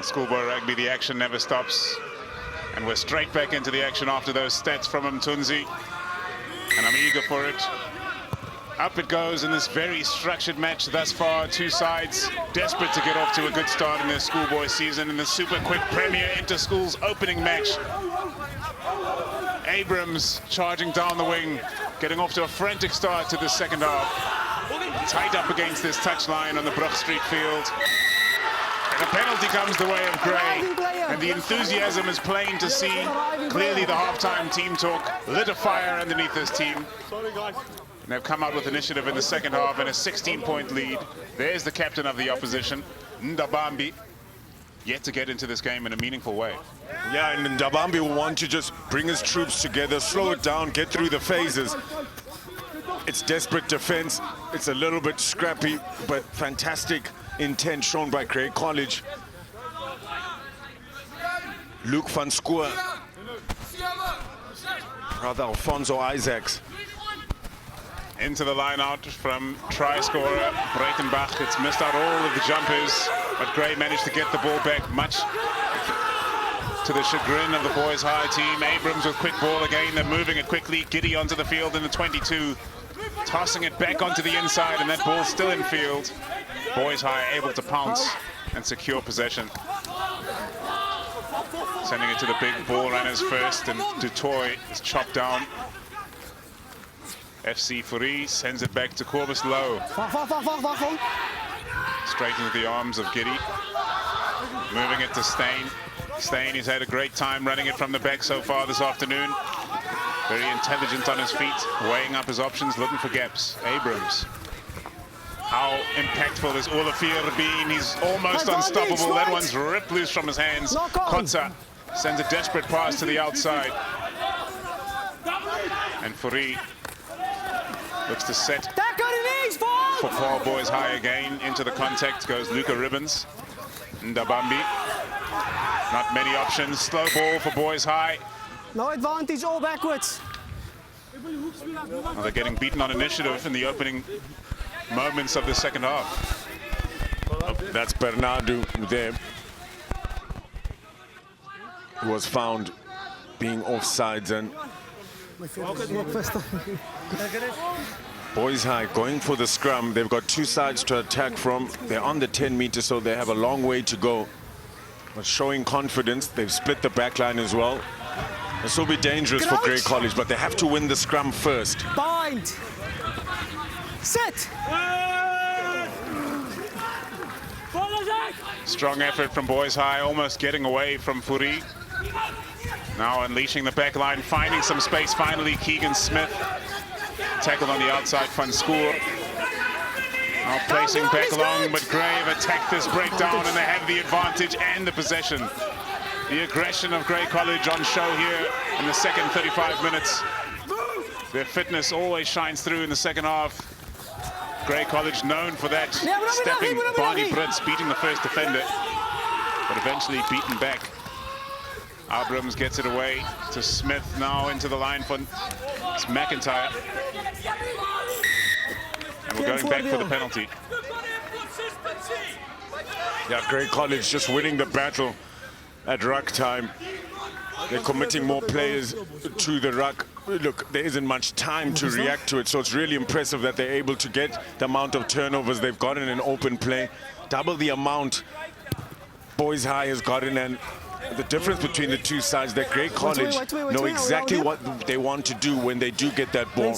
Schoolboy rugby, the action never stops. And we're straight back into the action after those stats from Mtunzi. And I'm eager for it. Up it goes in this very structured match thus far. Two sides desperate to get off to a good start in their schoolboy season in the super quick Premier Interschools opening match. Abrams charging down the wing, getting off to a frantic start to the second half. Tight up against this touchline on the Brugh Street field. And a penalty comes the way of Grey, and the enthusiasm is plain to see. Clearly the halftime team talk lit a fire underneath this team. And they've come out with initiative in the second half and a 16-point lead. There's the captain of the opposition, Ndabambi, yet to get into this game in a meaningful way.
Yeah, and Ndabambi will want to just bring his troops together, slow it down, get through the phases. It's desperate defense. It's a little bit scrappy, but fantastic intent shown by Grey College. Luke van Schoor, brother Alfonso Isaacs.
Into the line out from try scorer Breitenbach. It's missed out all of the jumpers, but Grey managed to get the ball back, much to the chagrin of the Boys High team. Abrams with quick ball again. They're moving it quickly. Giddy onto the field in the 22. Tossing it back onto the inside, and that ball's still in field. Boys High able to pounce and secure possession. Sending it to the big ball runners first, and Dutoy is chopped down. FC Fourie sends it back to Corbus Low. Straight into the arms of Giddy. Moving it to Steyn. Steyn, he's had a great time running it from the back so far this afternoon. Very intelligent on his feet, weighing up his options, looking for gaps. Abrams. How impactful is Olafir been? He's almost unstoppable. That one's ripped loose from his hands. Kotza sends a desperate pass to the outside. And Fourie looks to set for Paarl Boys High again. Into the contact goes Luca Ribbons. Ndabambi. Not many options. Slow ball for Boys High.
No advantage, all backwards.
Well, they're getting beaten on initiative in the opening moments of the second half.
That's Bernardo there, who was found being offsides, and Boys High going for the scrum. They've got two sides to attack from. They're on the 10 meters, so they have a long way to go. But showing confidence, they've split the back line as well. This will be dangerous for Grey College, but they have to win the scrum first.
Bind. Sit.
Strong effort from Boys High, almost getting away from Fourie. Now unleashing the back line, finding some space finally. Keegan Smith tackled on the outside, Van Schoor. Now placing back long, but Grey have attacked this breakdown and they have the advantage and the possession. The aggression of Grey College on show here in the second 35 minutes. Their fitness always shines through in the second half. Grey College known for that, stepping Barney Brits, beating the first defender, but eventually beaten back. Abrams gets it away to Smith, now into the line for McIntyre. And we're going back for the penalty.
Yeah, Grey College just winning the battle at ruck time. They're committing more players to the ruck. Look, there isn't much time to react to it, so it's really impressive that they're able to get the amount of turnovers they've gotten in open play. Double the amount Boys High has gotten, and the difference between the two sides, that Grey College know exactly what they want to do when they do get that ball.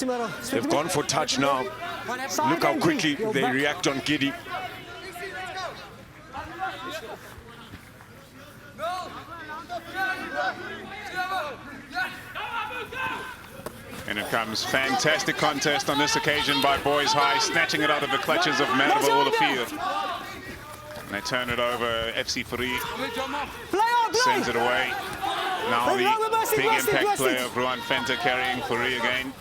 They've gone for touch now. Look how quickly they react on Giddy.
And it comes fantastic contest on this occasion by Boys High, snatching it out of the clutches of Merva Olivier. And they turn it over. FC Fourie sends it away. Now the big impact player of Ruan Fenter carrying Fourie again.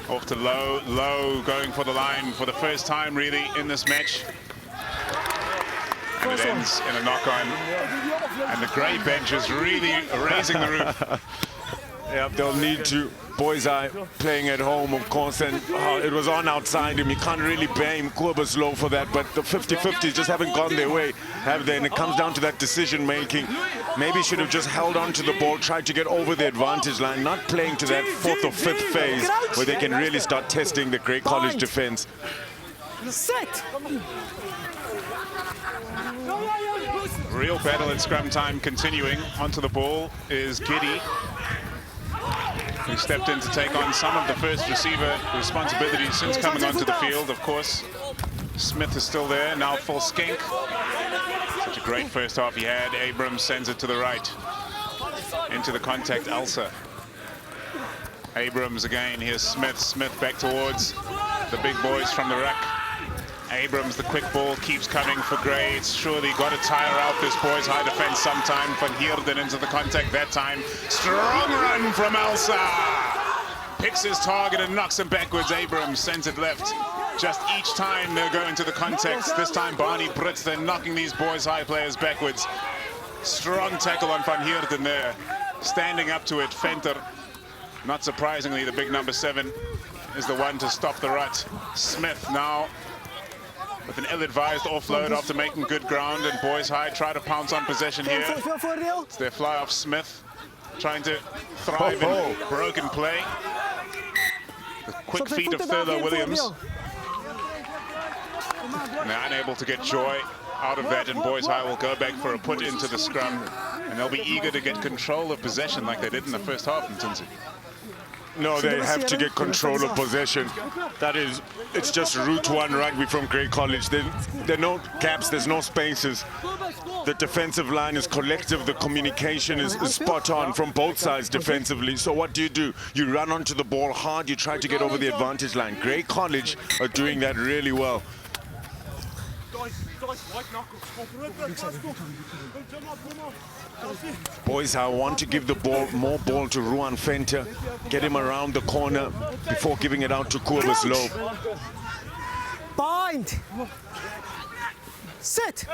Off to Low going for the line for the first time really in this match. And it ends in a knock-on. And the Grey bench is really raising the roof.
Yeah, they'll need to. Boys High playing at home, of course, and it was on outside him. You can't really blame Kobus Low for that, but the 50-50s just haven't gone their way, have they? And it comes down to that decision-making. Maybe should have just held on to the ball, tried to get over the advantage line, not playing to that fourth or fifth phase where they can really start testing the Grey College defense.
Sit.
Real battle in scrum time continuing. Onto the ball is Giddy, who stepped in to take on some of the first receiver responsibilities since coming onto the field. Of course, Smith is still there, now full skink. Such a great first half he had. Abrams sends it to the right. Into the contact, Elsa. Abrams again, here's Smith. Smith back towards the big boys from the ruck. Abrams, the quick ball keeps coming for Grey. It's surely got to tire out this Boys High defense sometime. Van Heerden into the contact that time. Strong run from Elsa. Picks his target and knocks him backwards. Abrams sends it left. Just each time they're going to the context. This time Barney Brits, they're knocking these Boys High players backwards. Strong tackle on Van Heerden there. Standing up to it, Venter. Not surprisingly, the big number 7 is the one to stop the rut. Smith now with an ill-advised offload after making good ground, and Boys High try to pounce on possession here. It's their fly-off Smith, trying to thrive in broken play. The quick feet of Thurlow Williams. They're unable to get joy out of that, and Boys High will go back for a put into the scrum, and they'll be eager to get control of possession like they did in the first half in Tinsley.
No, they have to get control of possession. That is, it's just Route 1 rugby from Grey College. There are no gaps, there's no spaces. The defensive line is collective, the communication is spot on from both sides defensively. So what do? You run onto the ball hard, you try to get over the advantage line. Grey College are doing that really well. Boys, I want to give the ball, more ball to Ruan Venter, get him around the corner before giving it out to Kobus Low.
Bind. Sit.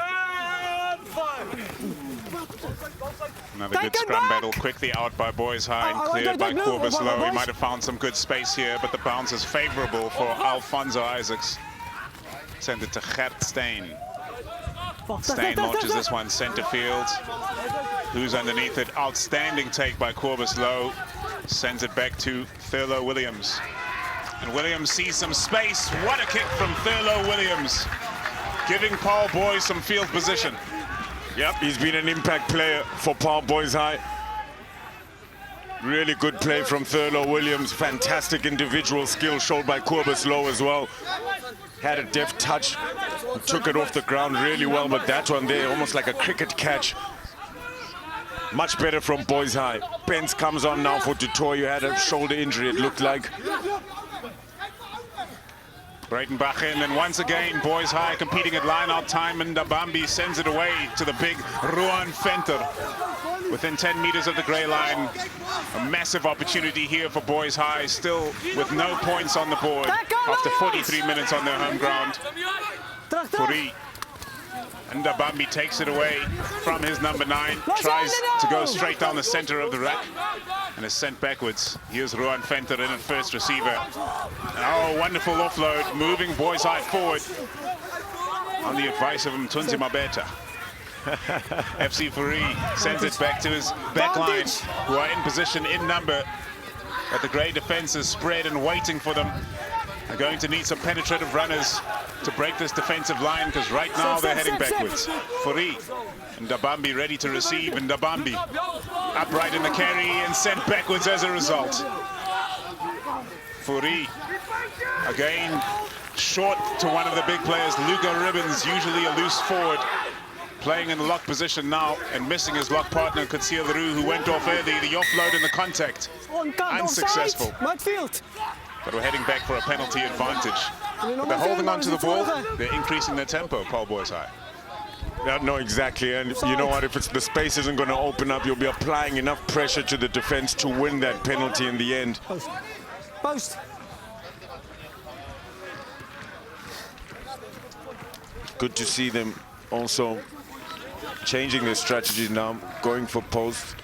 Another good scrum battle, quickly out by Boys High and cleared by Kobus Low. He might have found some good space here, but the bounce is favorable for Alfonso Isaacs. Send it to Gert Steen. Stain launches this one center field. Who's underneath it? Outstanding take by Corbus Low. Sends it back to Thurlow Williams. And Williams sees some space. What a kick from Thurlow Williams. Giving Paarl Boys some field position.
Yep, he's been an impact player for Paarl Boys High. Really good play from Thurlow Williams. Fantastic individual skill showed by Corbus Low as well. Had a deft touch, took it off the ground really well, but that one there, almost like a cricket catch. Much better from Boys High. Pence comes on now for Dutoy, who had a shoulder injury, it looked like.
Breitenbach in, and once again, Boys High competing at line-out time, and Ndabambi sends it away to the big Ruan Venter. Within 10 meters of the grey line. A massive opportunity here for Boys High, still with no points on the board after 43 minutes on their home ground. Fourie. And Ndabambi takes it away from his number 9, tries to go straight down the center of the rack and is sent backwards. Here's Ruan Venter in at first receiver. Oh, wonderful offload, moving Boys High forward on the advice of Mtunzi Mabeta. FC Fourie sends it back to his back line, who are in position in number, but the grey defense is spread and waiting for them. They're going to need some penetrative runners to break this defensive line, because right now they're heading backwards. Fourie and Ndabambi ready to receive, and Ndabambi upright in the carry and sent backwards as a result. Fourie again short to one of the big players, Luca Ribbons, usually a loose forward, playing in the lock position now and missing his lock partner, Katsir Leroux, who went off early. The offload and the contact unsuccessful. But we're heading back for a penalty advantage. But they're holding on to the ball. They're increasing their tempo, Paarl Boys High.
Yeah, no, exactly. And you know what? If it's the space isn't going to open up, you'll be applying enough pressure to the defense to win that penalty in the end.
Post.
Good to see them also changing their strategy now, going for post.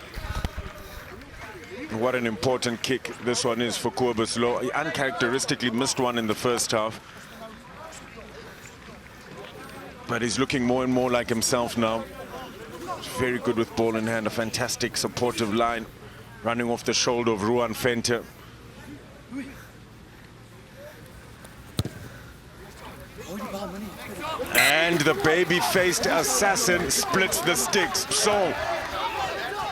What an important kick this one is for Corbus Low. He uncharacteristically missed one in the first half, but he's looking more and more like himself now. Very good with ball in hand, a fantastic supportive line, running off the shoulder of Ruan Venter. And the baby-faced assassin splits the sticks. So,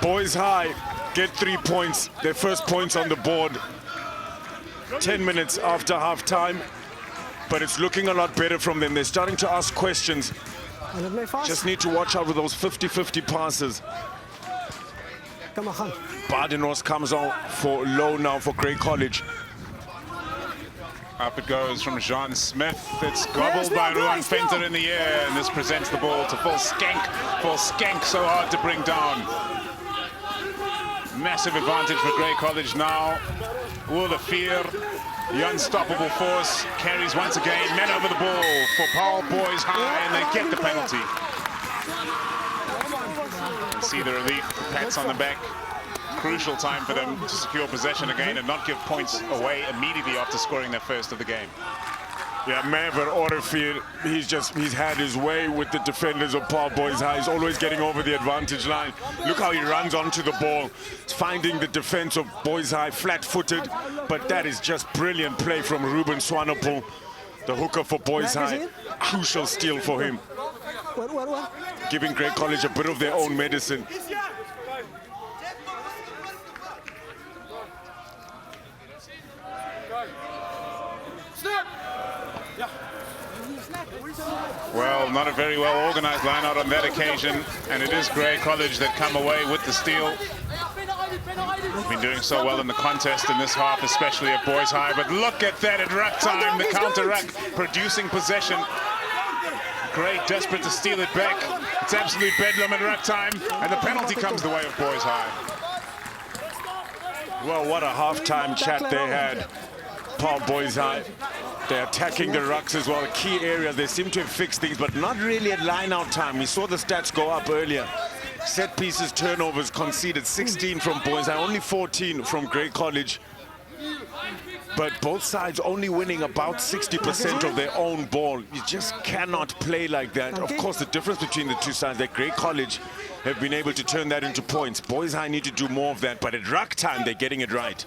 Boys High get 3 points, their first points on the board 10 minutes after half-time, but it's looking a lot better from them. They're starting to ask questions. Just need to watch out with those 50-50 passes. Badenhorst comes on for Low now for Grey College.
Up it goes from Jean Smith. It's gobbled by Ruan Venter in the air, and this presents the ball to Full Skank, so hard to bring down. Massive advantage for Grey College now. Will the fear, the unstoppable force, carries once again. Men over the ball for Paarl Boys High, and they get the penalty. You see the relief, pats on the back. Crucial time for them to secure possession again and not give points away immediately after scoring their first of the game.
Yeah, Mervyn Orefield, he's had his way with the defenders of Paarl Boys High. He's always getting over the advantage line. Look how he runs onto the ball. He's finding the defense of Boys High flat-footed, but that is just brilliant play from Ruben Swanepoel, the hooker for Boys High. Crucial steal for him. Giving Grey College a bit of their own medicine.
Well, not a very well organized line-out on that occasion, and it is Grey College that come away with the steal. Been doing so well in the contest in this half, especially at Boys High, but look at that at ruck time, the counter ruck producing possession. Grey desperate to steal it back. It's absolute bedlam at ruck time, and the penalty comes the way of Boys High.
Well, what a half-time chat they had, Paarl Boys High. They're attacking the rucks as well, key areas. They seem to have fixed things, but not really at line-out time. We saw the stats go up earlier. Set pieces, turnovers conceded, 16 from Boys High, only 14 from Grey College. But both sides only winning about 60% of their own ball. You just cannot play like that. Of course, the difference between the two sides, that Grey College have been able to turn that into points. Boys High need to do more of that, but at ruck time, they're getting it right.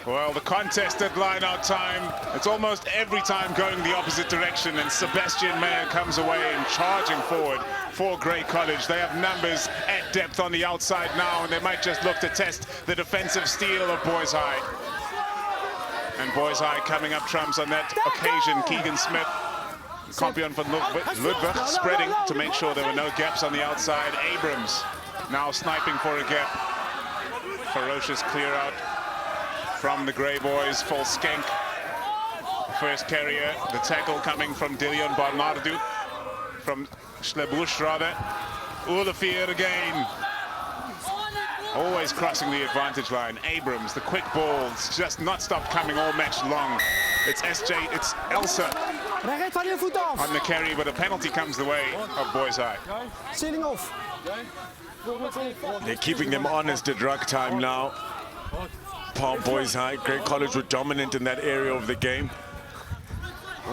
Well, the contested line-out time, it's almost every time going the opposite direction, and Sebastian Mayer comes away and charging forward for Grey College. They have numbers at depth on the outside now, and they might just look to test the defensive steel of Boys High. And Boys High coming up trumps on that occasion. Keegan Smith, Kampion van Ludwig, spreading to make sure there were no gaps on the outside. Abrams now sniping for a gap. Ferocious clear out from the Grey Boys. False skank. First carrier. The tackle coming from Dillion Barnardu. From Schlebusch, rather. Olivier again. Always crossing the advantage line. Abrams, the quick balls, just not stopped coming all match long. It's Elsa on the carry, but a penalty comes the way of Boys High.
Sailing off.
They're keeping them honest at ruck time now. Paarl Boys High, Grey College were dominant in that area of the game.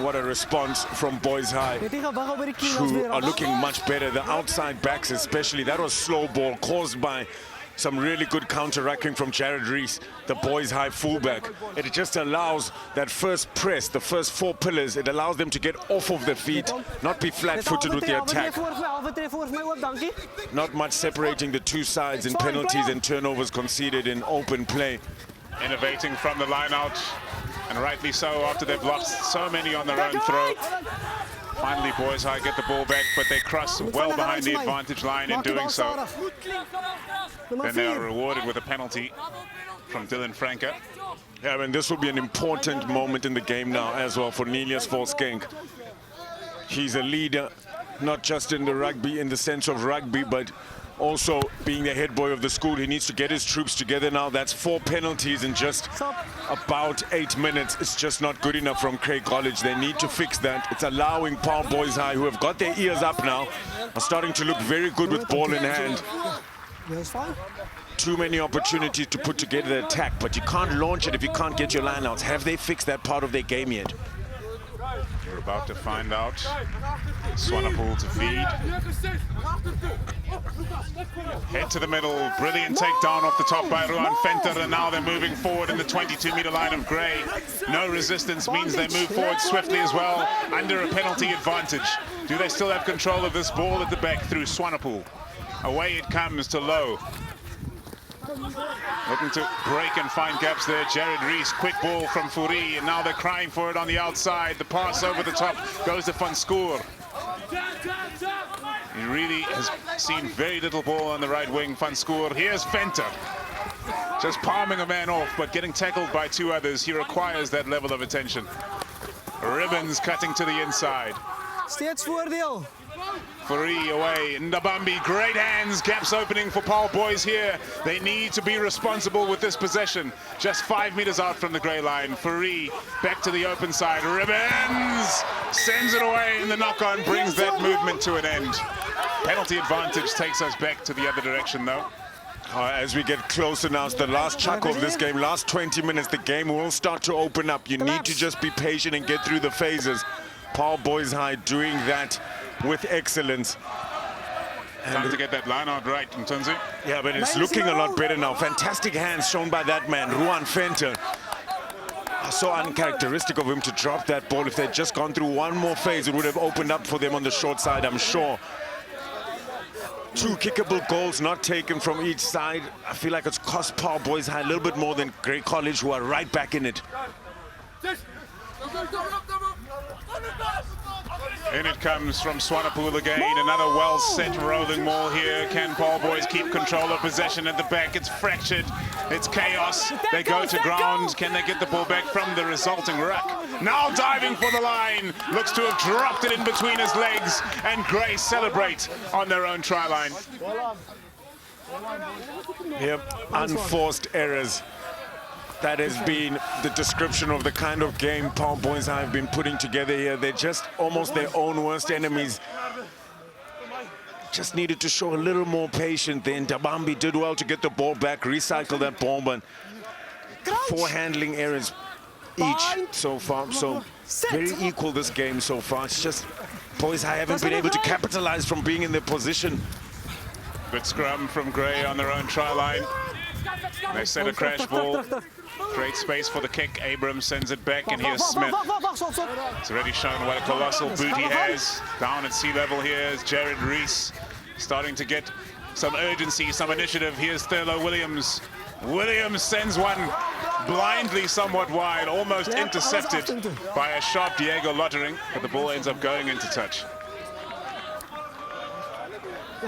What a response from Boys High, who are looking much better. The outside backs especially, that was slow ball caused by some really good counter-racking from Jared Rees, the Boys High fullback. It just allows that first press, the first four pillars, it allows them to get off of their feet, not be flat-footed with the attack. Not much separating the two sides in penalties and turnovers conceded in open play.
Innovating from the line out, and rightly so after they've lost so many on their own throw. Finally, Boys High get the ball back, but they cross well behind the advantage line in doing so. Then they are rewarded with a penalty from Dylan Franke.
Yeah, I mean, this will be an important moment in the game now as well for Niels Volskenk. He's a leader, not just in the rugby, in the sense of rugby, but also being the head boy of the school. He needs to get his troops together now. That's 4 penalties in just about 8 minutes. It's just not good enough from Grey College. They need to fix that. It's allowing Paarl Boys High, who have got their ears up now, are starting to look very good with ball in hand. Too many opportunities to put together the attack, but you can't launch it if you can't get your lineouts. Have they fixed that part of their game yet?
We're about to find out. Swanepoel to feed. Head to the middle. Brilliant takedown off the top by Ruan Venter, and now they're moving forward in the 22-meter line of Grey. No resistance means they move forward swiftly as well, under a penalty advantage. Do they still have control of this ball at the back through Swanepoel? Away it comes to Low. Looking to break and find gaps there. Jared Rees, quick ball from Fourie, and now they're crying for it on the outside. The pass over the top goes to Van Schoor. He really has seen very little ball on the right wing, Van Schoor. Here's Venter. Just palming a man off, but getting tackled by 2 others. He requires that level of attention. Ribbons cutting to the inside.
Steeds voordeel.
Fourie away, Ndabambi, great hands, gaps opening for Paarl Boys here. They need to be responsible with this possession. Just 5 meters out from the grey line. Fourie back to the open side. Ribbons sends it away, and the knock-on brings that movement to an end. Penalty advantage takes us back to the other direction, though.
As we get closer now, it's the last chunk of this game. Last 20 minutes, the game will start to open up. You need to just be patient and get through the phases. Paarl Boys High doing that with excellence.
Time to get that line out right, Mtunzi.
Yeah, but it's looking a lot better now. Fantastic hands shown by that man, Ruan Venter. So uncharacteristic of him to drop that ball. If they'd just gone through one more phase, it would have opened up for them on the short side, I'm sure. 2 kickable goals not taken from each side. I feel like it's cost Paarl Boys High a little bit more than Grey College, who are right back in it.
In it comes from Swanepoel again. Another well-set rolling maul here. Can Paarl Boys keep control of possession at the back? It's fractured. It's chaos. They go to ground. Can they get the ball back from the resulting ruck? Now diving for the line. Looks to have dropped it in between his legs. And Grey celebrate on their own try line.
Yep, unforced errors. That has been the description of the kind of game Paarl Boys High have been putting together here. They're just almost their own worst enemies. Just needed to show a little more patience then. Ndabambi did well to get the ball back, recycle that ball, but 4 handling errors each so far. So very equal this game so far. It's just Boys High haven't been able to capitalize from being in their position.
Good scrum from Gray on their own try line. They set a crash ball. Great space for the kick. Abrams sends it back, and here's Smith. It's already shown what a colossal boot he has. Down at sea level here is Jared Rees, starting to get some urgency, some initiative. Here's Thurlow Williams. Williams sends one blindly somewhat wide, almost intercepted by a sharp Diego Lottering, but the ball ends up going into touch.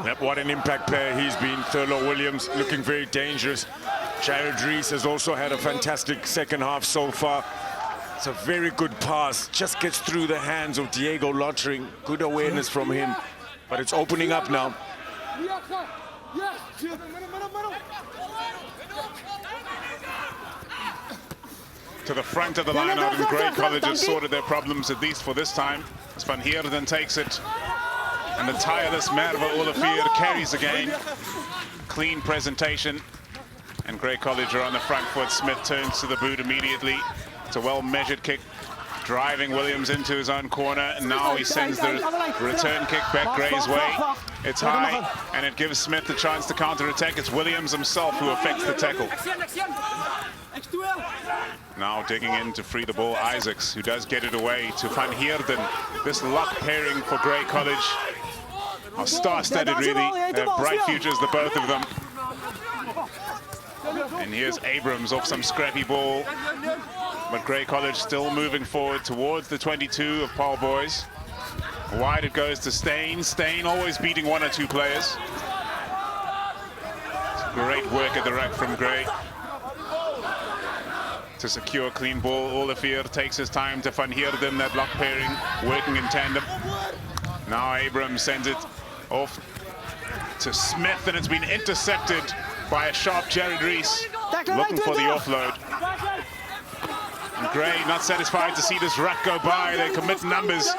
Yep, what an impact player he's been. Thurlow Williams looking very dangerous. Jared Rees has also had a fantastic second half so far. It's a very good pass, just gets through the hands of Diego Lottering. Good awareness from him, but it's opening up now.
To the front of the line-out, and Grey College has sorted their problems, at least for this time. As Van Heerden takes it, and the tireless Merve Olivier carries again. Clean presentation, and Grey College are on the front foot. Smith turns to the boot immediately. It's a well-measured kick, driving Williams into his own corner, and now he sends the return kick back Gray's way. It's high, and it gives Smith the chance to counter-attack. It's Williams himself who affects the tackle. Now digging in to free the ball, Isaacs, who does get it away to Van Heerden. This lock pairing for Grey College are star-studded, really. They have bright futures, the both of them. And here's Abrams off some scrappy ball. But Grey College still moving forward towards the 22 of Paarl Boys. Wide it goes to Stain. Stain always beating 1 or 2 players. Great work at the ruck from Gray to secure clean ball. Olivier takes his time to Van Heerden, that lock pairing working in tandem. Now Abrams sends it off to Smith, and it's been intercepted by a sharp Jared Rees, looking for the offload. And Gray not satisfied to see this ruck go by. They commit numbers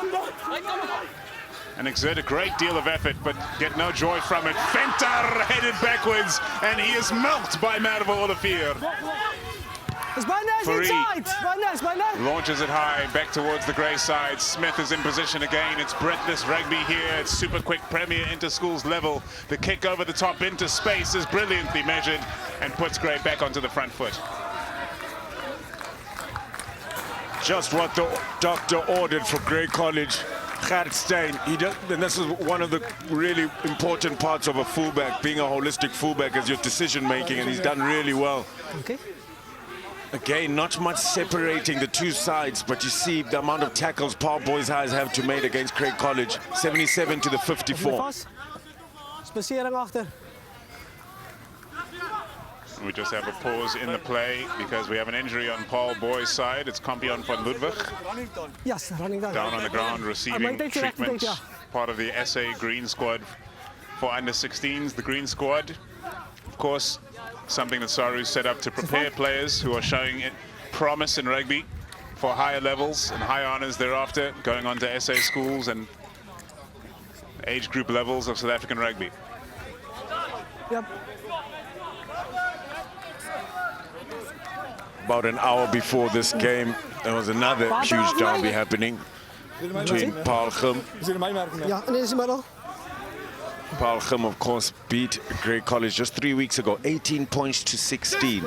and exert a great deal of effort, but get no joy from it. Venter headed backwards, and he is milked by Merve Olivier. Free. Launches it high, back towards the Grey side. Smith is in position again. It's breathless rugby here. It's super quick Premier Interschools level. The kick over the top into space is brilliantly measured and puts Grey back onto the front foot.
Just what the doctor ordered for Grey College. Gert Steyn, and this is one of the really important parts of a fullback, being a holistic fullback, is your decision making, and he's done really well.
Okay.
Again, not much separating the 2 sides, but you see the amount of tackles Paarl Boys High have to make against Grey College. 77 to the 54.
We just have a pause in the play because we have an injury on Paarl Boys' side. It's Kampion van Ludwig.
Yes, running down.
Down on the ground, receiving treatment. Part of the SA Green Squad for under-16s. The Green Squad, of course, something that Saru set up to prepare players who are showing promise in rugby for higher levels and high honors thereafter, going on to SA schools and age group levels of South African rugby.
Yep.
About an hour before this game, there was another huge derby happening between Paarl Gym.
Ja, en is middel.
Paarl Gym, of course, beat Grey College just 3 weeks ago, 18 points to 16.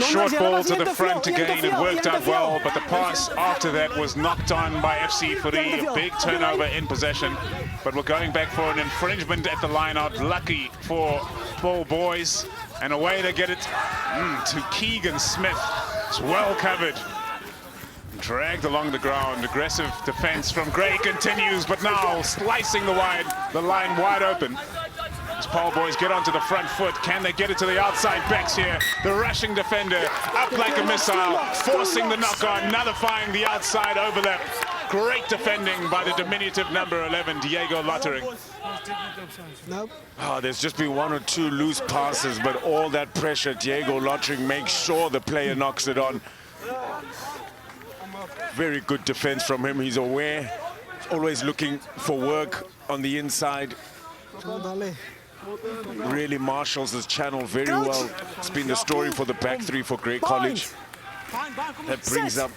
Short ball to the front again, it worked out well, but the pass after that was knocked on by FC Fourie. A big turnover in possession, but we're going back for an infringement at the line-out. Lucky for Paarl Boys, and away they get it to Keegan Smith. It's well covered. Dragged along the ground. Aggressive defense from Gray continues, but now slicing the line wide open. As Paarl Boys get onto the front foot, can they get it to the outside backs here? The rushing defender up like a missile, forcing the knock-on, nullifying the outside overlap. Great defending by the diminutive number 11, Diego Lottering.
Nope.
Oh, there's just been 1 or 2 loose passes, but all that pressure, Diego Lottering makes sure the player knocks it on. Very good defense from him. He's aware, always looking for work on the inside. really marshals his channel very well. It's been the story for the back three for Grey College. That brings up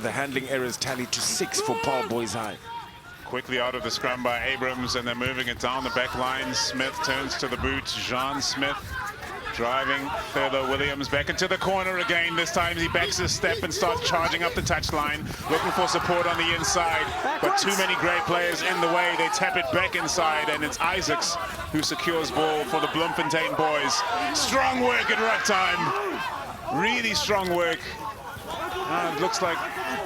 the handling errors tally to 6 for Paarl Boys High.
Quickly out of the scrum by Abrams, and they're moving it down the back line. Smith turns to the boot. Jean Smith driving Thurlow Williams back into the corner again. This time he backs his step and starts charging up the touchline, looking for support on the inside. But too many great players in the way. They tap it back inside, and it's Isaacs who secures ball for the Bloemfontein boys. Strong work at ruck time. Really strong work. It looks like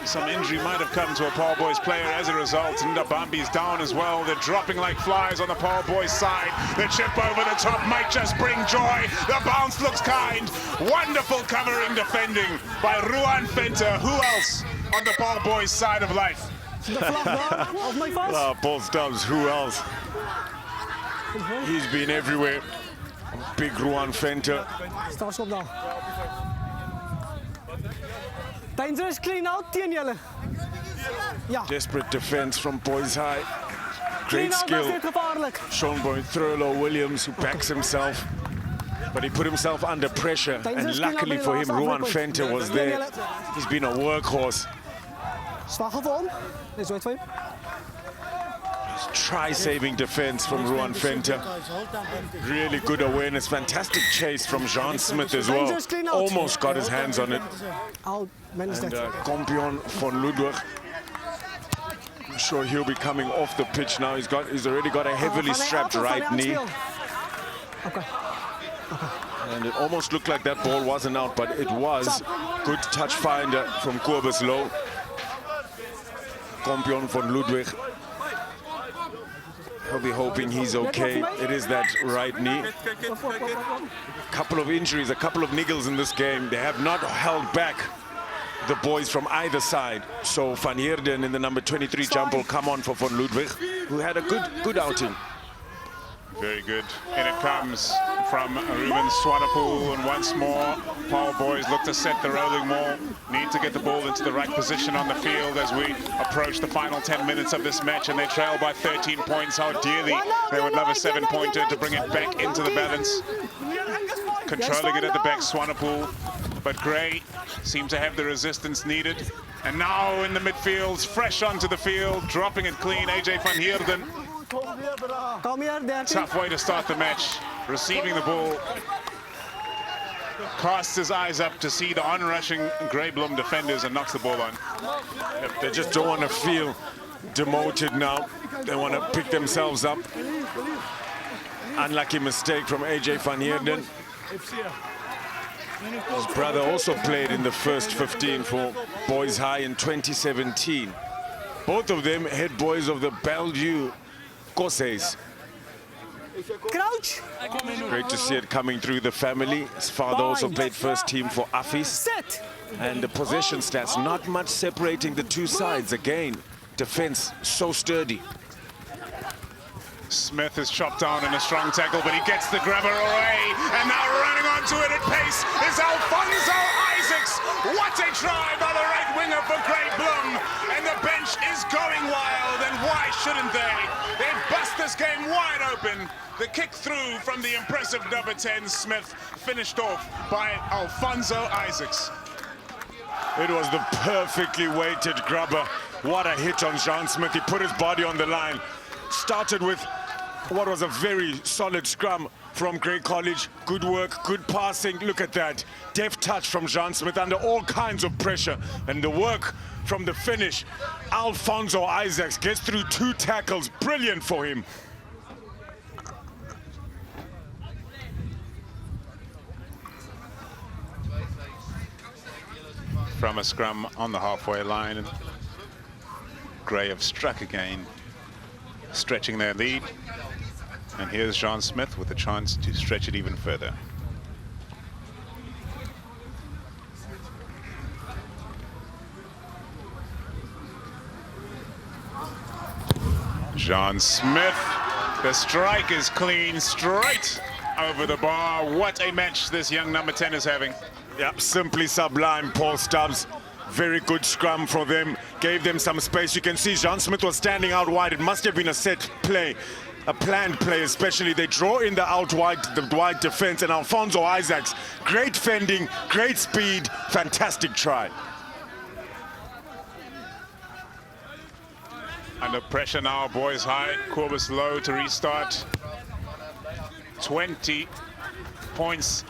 some injury might have come to a Paarl Boys player as a result. Ndabambi's down as well. They're dropping like flies on the Paarl Boys side. The chip over the top might just bring joy. The bounce looks kind. Wonderful covering defending by Ruan Venter. Who else on the Paarl Boys side of life?
Paul Stubbs, who else? He's been everywhere. Big Ruan Venter.
Strafschop nou. Dangerous clean out teen julle. Ja.
Desperate defense from Boys High. Great
Clean out,
skill.
dat is gevaarlijk.
Shown by Thurlow Williams, who backs himself. But he put himself under pressure, and luckily for him, Ruan Venter was there. He's been a workhorse.
Zwaar gevonden. Dit is ooit voor hem.
Try-saving defense from Ruan Venter. Really good awareness. Fantastic chase from Jean Smith as well. Almost got his hands on it. And Kompion von Ludwig. I'm sure he'll be coming off the pitch now. He's already got a heavily strapped right knee. And it almost looked like that ball wasn't out, but it was. Good touch finder from Kobus Low. Kompion von Ludwig. He'll be hoping he's okay. It is that right knee. A couple of injuries, a couple of niggles in this game. They have not held back the boys from either side. So Van Heerden in the number 23 jump will come on for Von Ludwig, who had a good outing.
Very good. And it comes from Ruben Swanepoel, and once more Paarl Boys look to set the rolling maul. Need to get the ball into the right position on the field as we approach the final 10 minutes of this match, and they trail by 13 points. How dearly they would love a 7-pointer to bring it back into the balance. Controlling it at the back, Swanepoel, but Grey seem to have the resistance needed. And now in the midfield, fresh onto the field, dropping it clean, AJ Van Heerden. Tough way to start the match, receiving the ball. Casts his eyes up to see the onrushing Grey Bloem defenders and knocks the ball on.
They just don't want to feel demoted now. They want to pick themselves up. Unlucky mistake from AJ Van Heerden. His brother also played in the first 15 for Boys High in 2017. Both of them head boys of the Bellevue Kosseis.
Crouch.
Great to see it coming through the family. His father also played first team for Affis. And the possession stats, not much separating the two sides. Again, defense so sturdy.
Smith is chopped down in a strong tackle, but he gets the grabber away. And now running onto it at pace is Alfonso Isaacs. What a try by the right winger for Grey Bloem. And the bench is going wild, and why shouldn't they? They bust this game wide open. The kick through from the impressive number 10, Smith, finished off by Alfonso Isaacs.
It was the perfectly weighted grabber. What a hit on Jean Smith. He put his body on the line. Started with what was a very solid scrum from Grey College. Good work, good passing. Look at that. Deft touch from Jean Smith under all kinds of pressure. And the work from the finish. Alfonso Isaacs gets through 2 tackles. Brilliant for him.
From a scrum on the halfway line, Grey have struck again, stretching their lead. And here's Jean Smith with a chance to stretch it even further. Jean Smith, the strike is clean, straight over the bar. What a match this young number 10 is having.
Yep, simply sublime, Paul Stubbs. Very good scrum for them, gave them some space. You can see Jean Smith was standing out wide. It must have been a set play. a planned play, especially. They draw in the wide defense, and Alfonso Isaacs, great fending, great speed, fantastic try.
Under pressure now, Boys High. Cobus low to restart. 20 points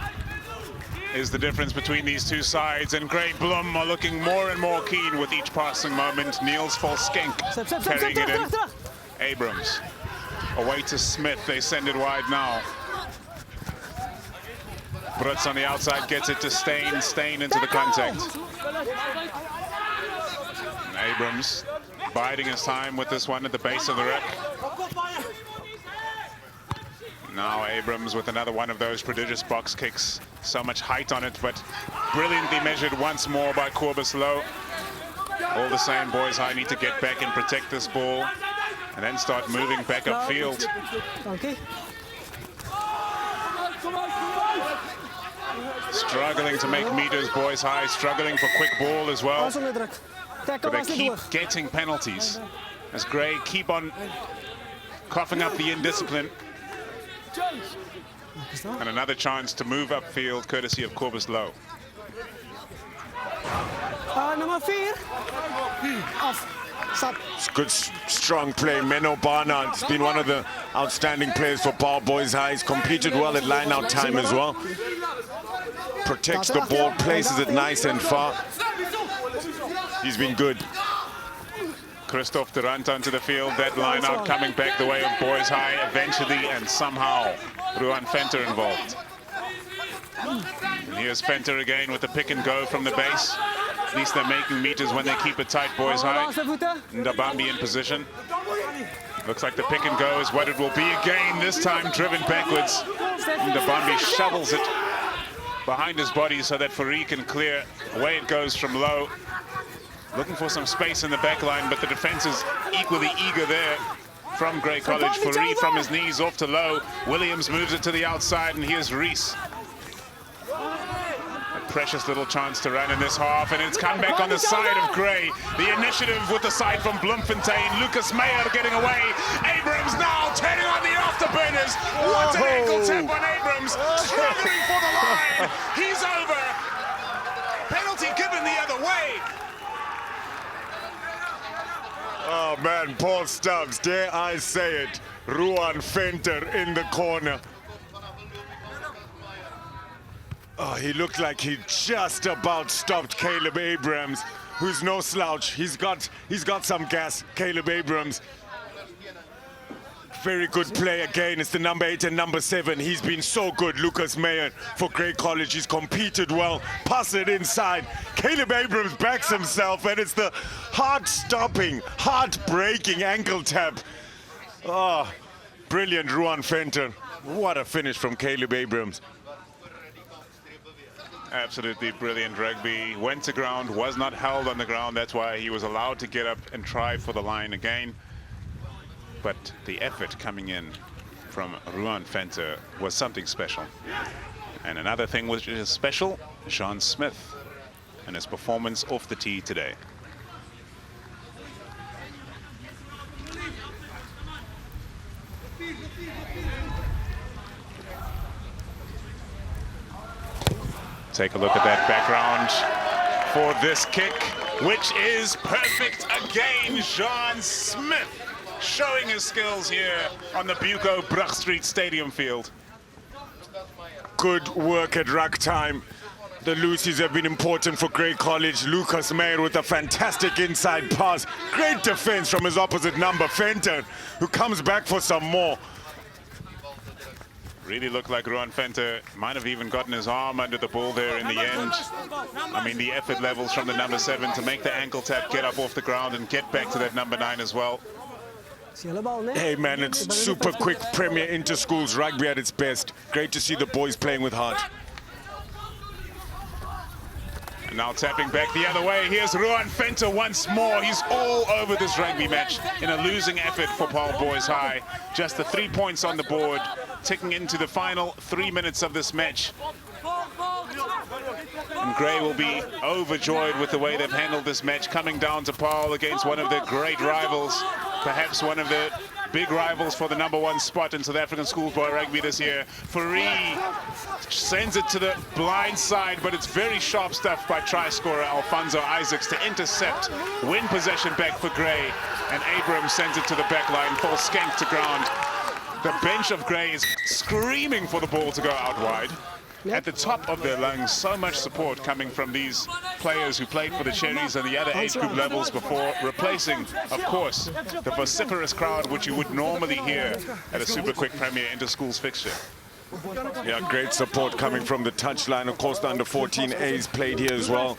is the difference between these two sides, and Grey Bloem are looking more and more keen with each passing moment. Niels Volskenk carrying it in. Abrams away to Smith. They send it wide now. Brutz on the outside gets it to Stain. Stain into the contact. And Abrams biding his time with this one at the base of the ruck. Now Abrams with another one of those prodigious box kicks. So much height on it, but brilliantly measured once more by Cobus Low. All the same, Boys High need to get back and protect this ball and then start moving back upfield.
Okay.
Struggling to make meters, Boys High, struggling for quick ball as well. But they keep getting penalties as Grey keep on coughing up the indiscipline. And another chance to move upfield, courtesy of Cobus Low.
Nummer 4.
It's good, strong play. Menno Barnard's been one of the outstanding players for Paarl Boys High. He's competed well at line-out time as well. Protects the ball, places it nice and far. He's been good. Christoph Durant onto the field. That line-out coming back the way of Boys High eventually, and somehow Ruan Venter involved. And here's Venter again with the pick and go from the base. At least they're making meters when they keep it tight, Boys High. Ndabambi in position. Looks like the pick and go is what it will be again, this time driven backwards. Ndabambi shovels it behind his body so that Fourie can clear. Away it goes from Low. Looking for some space in the back line, but the defense is equally eager there from Grey College. Fourie from his knees off to Low. Williams moves it to the outside, and here's Rees. Precious little chance to run in this half, and it's come back on the side of Grey. The initiative with the side from Bloemfontein. Lucas Meyer getting away. Abrams now turning on the afterburners. What an ankle tap on Abrams. Struggling for the line. He's over. Penalty given the other way. Oh man, Paul Stubbs, dare I say it. Ruan Venter in the corner. Oh, he looked like he just about stopped Caleb Abrams, who's no slouch. He's got some gas, Caleb Abrams. Very good play again. It's the number 8 and number 7. He's been so good, Lucas Meyer, for Grey College. He's competed well, pass it inside. Caleb Abrams backs himself, and it's the heart-stopping, heart-breaking ankle tap. Oh, brilliant, Ruan Venter. What a finish from Caleb Abrams.
Absolutely brilliant rugby. Went to ground, was not held on the ground. That's why he was allowed to get up and try for the line again. But the effort coming in from Ruan Venter was something special. And another thing which is special, Sean Smith and his performance off the tee today. Take a look at that background for this kick, which is perfect again. Sean Smith showing his skills here on the Buco Brug Street Stadium field.
Good work at ruck time. The Lucies have been important for Grey College. Lucas Meyer with a fantastic inside pass. Great defense from his opposite number, Venter, who comes back for some more.
Really looked like Ruan Venter might have even gotten his arm under the ball there in the end. I mean, the effort levels from the number 7 to make the ankle tap, get up off the ground and get back to that number 9 as well.
Hey man, it's super quick Premier Interschools Rugby at its best. Great to see the boys playing with heart.
And now tapping back the other way. Here's Ruan Venter once more. He's all over this rugby match in a losing effort for Paarl Boys High. Just the 3 points on the board, ticking into the final 3 minutes of this match. And Grey will be overjoyed with the way they've handled this match, coming down to Paarl against one of their great rivals, perhaps one of the big rivals for the #1 spot in South African schoolboy rugby this year. Fourie sends it to the blind side, but it's very sharp stuff by try scorer Alfonso Isaacs to intercept, win possession back for Gray, and Abrams sends it to the back line, falls skank to ground. The bench of Gray is screaming for the ball to go out wide. At the top of their lungs, so much support coming from these players who played for the Cherries and the other age group levels before, replacing, of course, the vociferous crowd which you would normally hear at a super quick Premier Interschools fixture.
Yeah, great support coming from the touchline. Of course, the under-14 A's played here as well.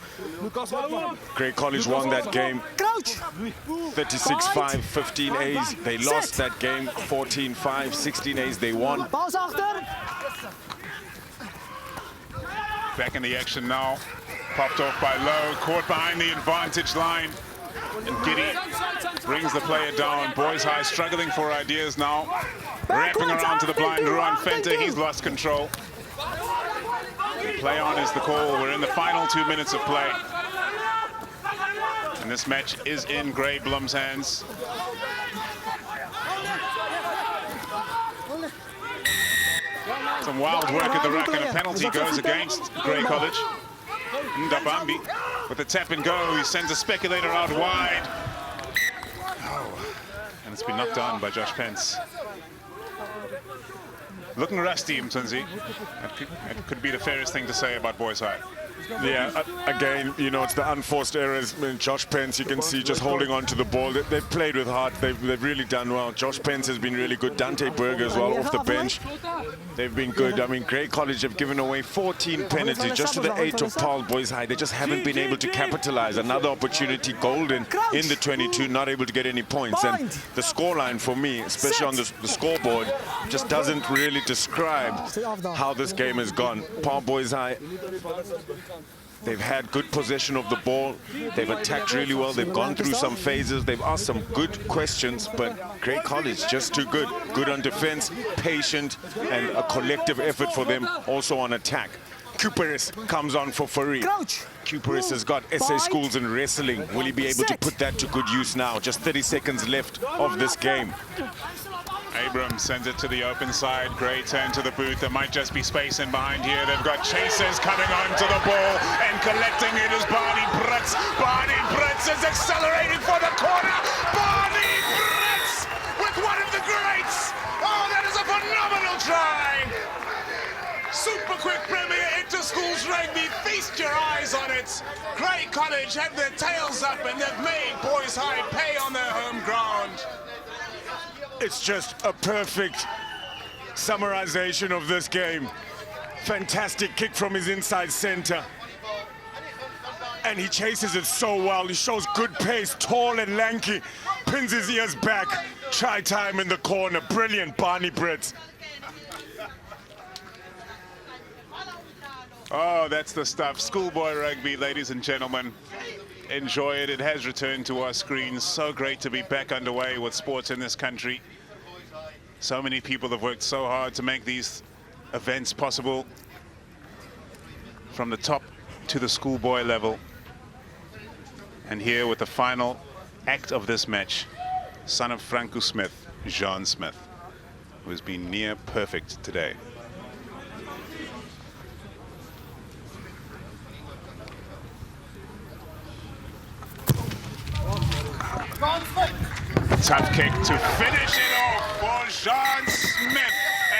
Grey College won that game 36-5, 15 A's. They lost that game 14-5, 16 A's they won.
Back in the action now, popped off by Lowe, caught behind the advantage line, and Giddy brings the player down. Boys High struggling for ideas now, wrapping around to the blind Ruan Fenter, he's lost control. Play on is the call, we're in the final 2 minutes of play. And this match is in Gray Blum's hands. Some wild work at the ruck, and a penalty goes against Grey College. Ndabambi with the tap and go, he sends a speculator out wide. Oh, and it's been knocked down by Josh Pence. Looking rusty, Mtunzi. That could be the fairest thing to say about Boys High.
Yeah, again, you know, it's the unforced errors. I mean, Josh Pence, you can see just holding on to the ball. They've played with heart. They've really done well. Josh Pence has been really good. Dante Berger as well off the bench. They've been good. I mean, Grey College have given away 14 penalties just to the 8 of Paarl Boys High. They just haven't been able to capitalize. Another opportunity golden in the 22, not able to get any points. And the scoreline for me, especially on the scoreboard, just doesn't really describe how this game has gone. Paarl Boys High, they've had good possession of the ball. They've attacked really well. They've gone through some phases. They've asked some good questions, but Grey College just too good. Good on defense, patient, and a collective effort for them also on attack. Kuperis comes on for Fourie. Kuperis has got SA Schools in wrestling. Will he be able to put that to good use now? Just 30 seconds left of this game.
Abrams sends it to the open side. Gray turn to the boot. There might just be space in behind here. They've got chasers coming onto the ball, and collecting it is Barney Brits. Barney Brits is accelerating for the corner. Barney Brits with one of the greats. Oh, that is a phenomenal try. Super quick Premier Interschools Rugby. Feast your eyes on it. Grey College have their tails up, and they've made Boys High pay on their home ground.
It's just a perfect summarization of this game. Fantastic kick from his inside center. And he chases it so well. He shows good pace, tall and lanky. Pins his ears back. Try time in the corner. Brilliant, Barney Brits.
Oh, that's the stuff. Schoolboy rugby, ladies and gentlemen. Enjoy it. It has returned to our screens. So great to be back underway with sports in this country. So many people have worked so hard to make these events possible, from the top to the schoolboy level. And here with the final act of this match, son of Franco Smith, Jean Smith, who has been near perfect today. Tough kick to finish it off for Jean Smith.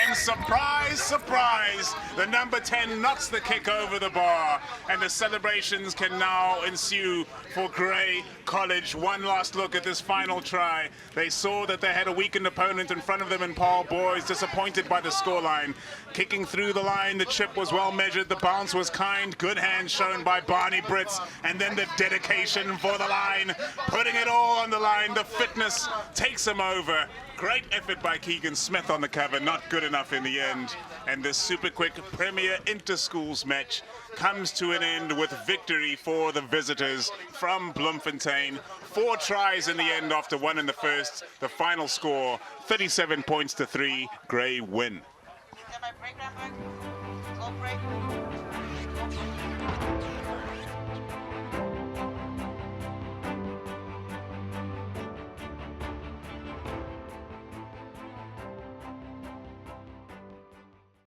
And surprise, surprise, the number 10 knocks the kick over the bar. And the celebrations can now ensue for Grey College. One last look at this final try. They saw that they had a weakened opponent in front of them in Paarl Boys, disappointed by the scoreline. Kicking through the line, the chip was well measured, the bounce was kind, good hands shown by Barney Brits, and then the dedication for the line, putting it all on the line. The fitness takes him over. Great effort by Keegan Smith on the cover, not good enough in the end. And this super quick Premier Interschools match comes to an end with victory for the visitors from Bloemfontein. 4 tries in the end after 1 in the first. The final score, 37 points to 3, Grey win.
Break that back. Break.